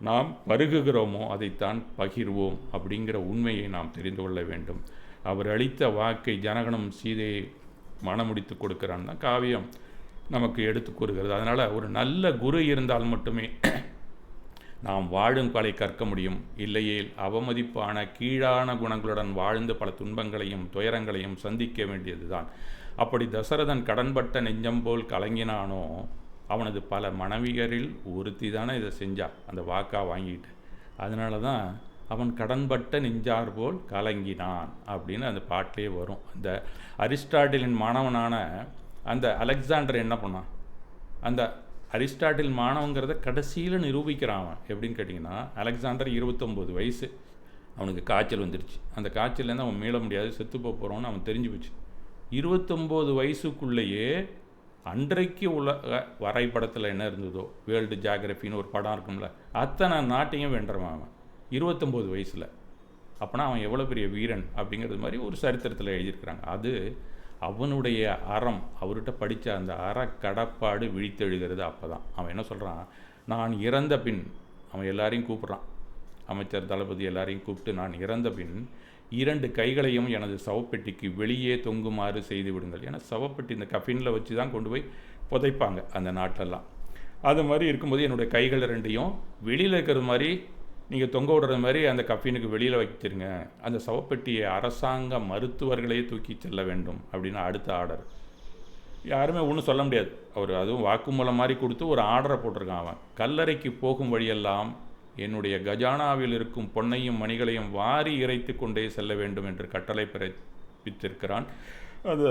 [SPEAKER 1] நாம் பருகுகிறோமோ அதைத்தான் பகிர்வோம் அப்படிங்கிற உண்மையை நாம் தெரிந்து கொள்ள வேண்டும். அவர் அளித்த வாக்கை ஜனகனும் சீதையை மனமுடித்து கொடுக்கிறான் தான் காவியம் நமக்கு எடுத்து கூறுகிறது. அதனால் ஒரு நல்ல குரு இருந்தால் மட்டுமே நாம் வாழும் கலை கற்க முடியும். இல்லையேல் அவமதிப்பான கீழான குணங்களுடன் வாழ்ந்து பல துன்பங்களையும் துயரங்களையும் சந்திக்க வேண்டியது தான். அப்படி தசரதன் கடன்பட்ட நெஞ்சம் போல் கலங்கினானோ, அவனது பல மனைவியரில் ஒருத்தி தானே இதை செஞ்சா, அந்த வாக்கா வாங்கிட்டு. அதனால தான் அவன் கடன்பட்ட நெஞ்சார் போல் கலங்கினான் அப்படின்னு அந்த பாட்டிலே வரும். அந்த அரிஸ்டாட்டிலின் மாணவனான அந்த அலெக்சாண்டர் என்ன பண்ணான், அந்த அரிஸ்டாட்டில் மாணவங்கிறத கடைசியில் நிரூபிக்கிறான். அவன் எப்படின்னு கேட்டிங்கன்னா, அலெக்சாண்டர் 29 வயசு, அவனுக்கு காய்ச்சல் வந்துருச்சு. அந்த காய்ச்சல்லேருந்து அவன் மீள முடியாது, செத்து போகிறோன்னு அவன் தெரிஞ்சு போச்சு. 29 வயசுக்குள்ளேயே அன்றைக்கு உலக வரைபடத்தில் என்ன இருந்ததோ, வேர்ல்டு ஜியாகிரபின்னு ஒரு படம் இருக்கும்ல, அத்தனை நாட்டையும் வென்றவன் அவன் 29 வயசில். அப்போனா அவன் எவ்வளோ பெரிய வீரன் அப்படிங்கிறது மாதிரி ஒரு சரித்திரத்தில் எழுதியிருக்கிறாங்க. அது அவனுடைய அறம், அவர்கிட்ட படித்த அந்த கடப்பாடு விழித்தெழுகிறது. அப்போ தான் அவன் என்ன சொல்கிறான், நான் இறந்த பின், அவன் எல்லாரையும் கூப்பிட்றான், அமைச்சர் தளபதி எல்லாரையும் கூப்பிட்டு, நான் இறந்த பின் 2 கைகளையும் எனது சவப்பெட்டிக்கு வெளியே தொங்குமாறு செய்து விடுங்கள். ஏன்னா சவப்பெட்டி இந்த கஃபினில் வச்சு தான் கொண்டு போய் புதைப்பாங்க அந்த நாட்டெல்லாம். அது மாதிரி இருக்கும்போது என்னுடைய கைகள் 2ஐயும் வெளியில் இருக்கிறது மாதிரி நீங்கள் தொங்க விடுற மாதிரி அந்த கஃபினுக்கு வெளியில் வச்சிருங்க. அந்த சவப்பெட்டியை அரசாங்க மருத்துவர்களே தூக்கி செல்ல வேண்டும் அப்படின்னு அடுத்த ஆர்டர். யாருமே ஒன்றும் சொல்ல முடியாது. அவர் அதுவும் வாக்குமூலம் மாதிரி கொடுத்து ஒரு ஆர்டரை போட்டிருக்கான். அவன் கல்லறைக்கு போகும் வழியெல்லாம் என்னுடைய கஜானாவில் இருக்கும் பொன்னையும் மணிகளையும் வாரி இறைத்து கொண்டே செல்ல வேண்டும் என்று கட்டளை பிறப்பித்திருக்கிறான். அது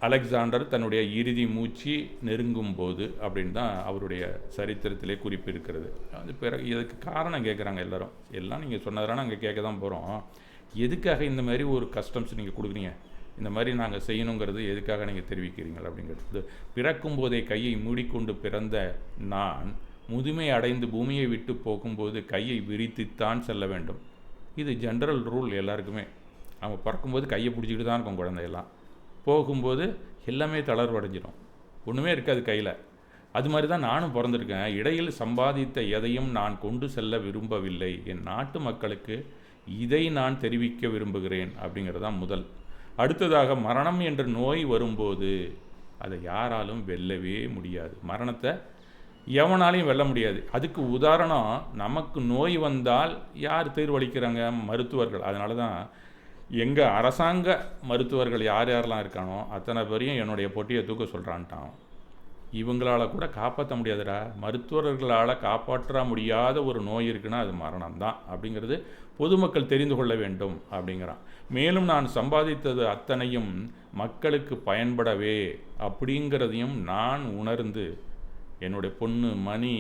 [SPEAKER 1] அலெக்சாண்டர் தன்னுடைய இறுதி மூச்சு நெருங்கும் போது அப்படின்னு தான் அவருடைய சரித்திரத்திலே குறிப்பு இருக்கிறது. அது பிறகு இதுக்கு காரணம் கேட்குறாங்க எல்லோரும். எல்லாம் நீங்கள் சொன்னதான நாங்கள் கேட்க தான் போகிறோம். எதுக்காக இந்த மாதிரி ஒரு கஸ்டம்ஸ் நீங்கள் கொடுக்குறீங்க, இந்த மாதிரி நாங்கள் செய்யணுங்கிறது எதுக்காக நீங்கள் தெரிவிக்கிறீங்கள் அப்படிங்கிறது. பிறக்கும் போதே கையை மூடிக்கொண்டு பிறந்த நான் முதுமை அடைந்து பூமியை விட்டு போகும்போது கையை விரித்துத்தான் செல்ல வேண்டும். இது ஜென்ரல் ரூல் எல்லாருக்குமே. அவங்க பிறக்கும்போது கையை பிடிச்சிக்கிட்டு தான் இருக்கும் குழந்தையெல்லாம். போகும்போது எல்லாமே தளர்வடைஞ்சிடும், ஒன்றுமே இருக்காது கையில். அது மாதிரி தான் நானும் பிறந்திருக்கேன். இடையில் சம்பாதித்த எதையும் நான் கொண்டு செல்ல விரும்பவில்லை. என் நாட்டு மக்களுக்கு இதை நான் தெரிவிக்க விரும்புகிறேன் அப்படிங்கிறது தான் முதல். அடுத்ததாக, மரணம் என்ற நோய் வரும்போது அதை யாராலும் வெல்லவே முடியாது. மரணத்தை எவனாலையும் வெல்ல முடியாது. அதுக்கு உதாரணம், நமக்கு நோய் வந்தால் யார் தீர்வளிக்கிறாங்க? மருத்துவர்கள். அதனால தான் எங்கள் அரசாங்க மருத்துவர்கள் யார் யாரெல்லாம் இருக்கானோ அத்தனை பேரையும் என்னுடைய பொட்டியை தூக்க சொல்கிறான்ட்டான். இவங்களால் கூட காப்பாற்ற முடியாதுடா, மருத்துவர்களால் காப்பாற்ற முடியாத ஒரு நோய் இருக்குன்னா அது மரணம் தான் அப்படிங்கிறது பொதுமக்கள் தெரிந்து கொள்ள வேண்டும் அப்படிங்கிறான். மேலும் நான் சம்பாதித்தது அத்தனையும் மக்களுக்கு பயன்படவே அப்படிங்கிறதையும் நான் உணர்ந்து என்னுடைய பொண்ணு மணி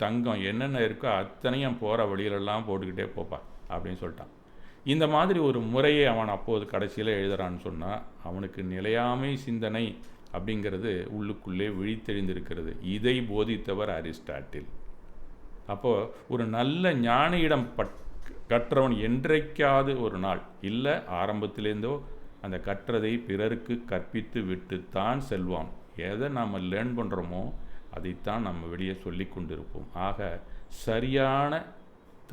[SPEAKER 1] தங்கம் என்னென்ன இருக்கோ அத்தனையும் போகிற வழியிலெல்லாம் போட்டுக்கிட்டே போப்பா அப்படின்னு சொல்லிட்டான். இந்த மாதிரி ஒரு முறையை அவன் அப்போது கடைசியில் எழுதுறான்னு சொன்னால் அவனுக்கு நிலையாமை சிந்தனை அப்படிங்கிறது உள்ளுக்குள்ளே விழித்தெழுந்திருக்கிறது. இதை போதித்தவர் அரிஸ்டாட்டில். அப்போது ஒரு நல்ல ஞானியிடம் கற்றவன் என்றைக்காவது ஒரு நாள் இல்லை ஆரம்பத்திலேருந்தோ அந்த கற்றதை பிறருக்கு கற்பித்து விட்டுத்தான் செல்வான். எதை நாம் லேர்ன் பண்ணுறோமோ அதைத்தான் நம்ம வெளியே சொல்லி கொண்டிருப்போம். ஆக சரியான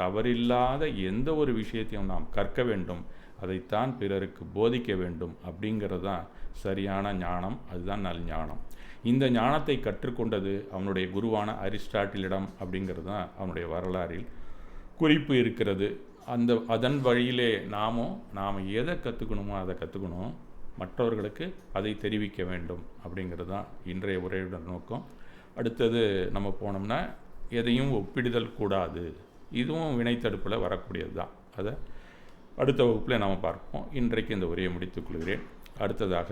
[SPEAKER 1] தவறில்லாத எந்த ஒரு விஷயத்தையும் நாம் கற்க வேண்டும், அதைத்தான் பிறருக்கு போதிக்க வேண்டும் அப்படிங்கிறது தான் சரியான ஞானம். அதுதான் நல் ஞானம். இந்த ஞானத்தை கற்றுக்கொண்டது அவனுடைய குருவான அரிஸ்டாட்டிலிடம் அப்படிங்கிறது தான் அவனுடைய வரலாறில் குறிப்பு இருக்கிறது. அதன் வழியிலே நாம் எதை கற்றுக்கணுமோ அதை கற்றுக்கணும், மற்றவர்களுக்கு அதை தெரிவிக்க வேண்டும் அப்படிங்கிறது தான் இன்றைய உரையோட நோக்கம். அடுத்தது நம்ம போனோம்னா எதையும் ஒப்பிடுதல் கூடாது. இதுவும் வினைத்தடுப்பில் வரக்கூடியது தான். அதை அடுத்த வகுப்பில் நாம் பார்ப்போம். இன்றைக்கு இந்த உரையை முடித்துக்கொள்கிறேன். அடுத்ததாக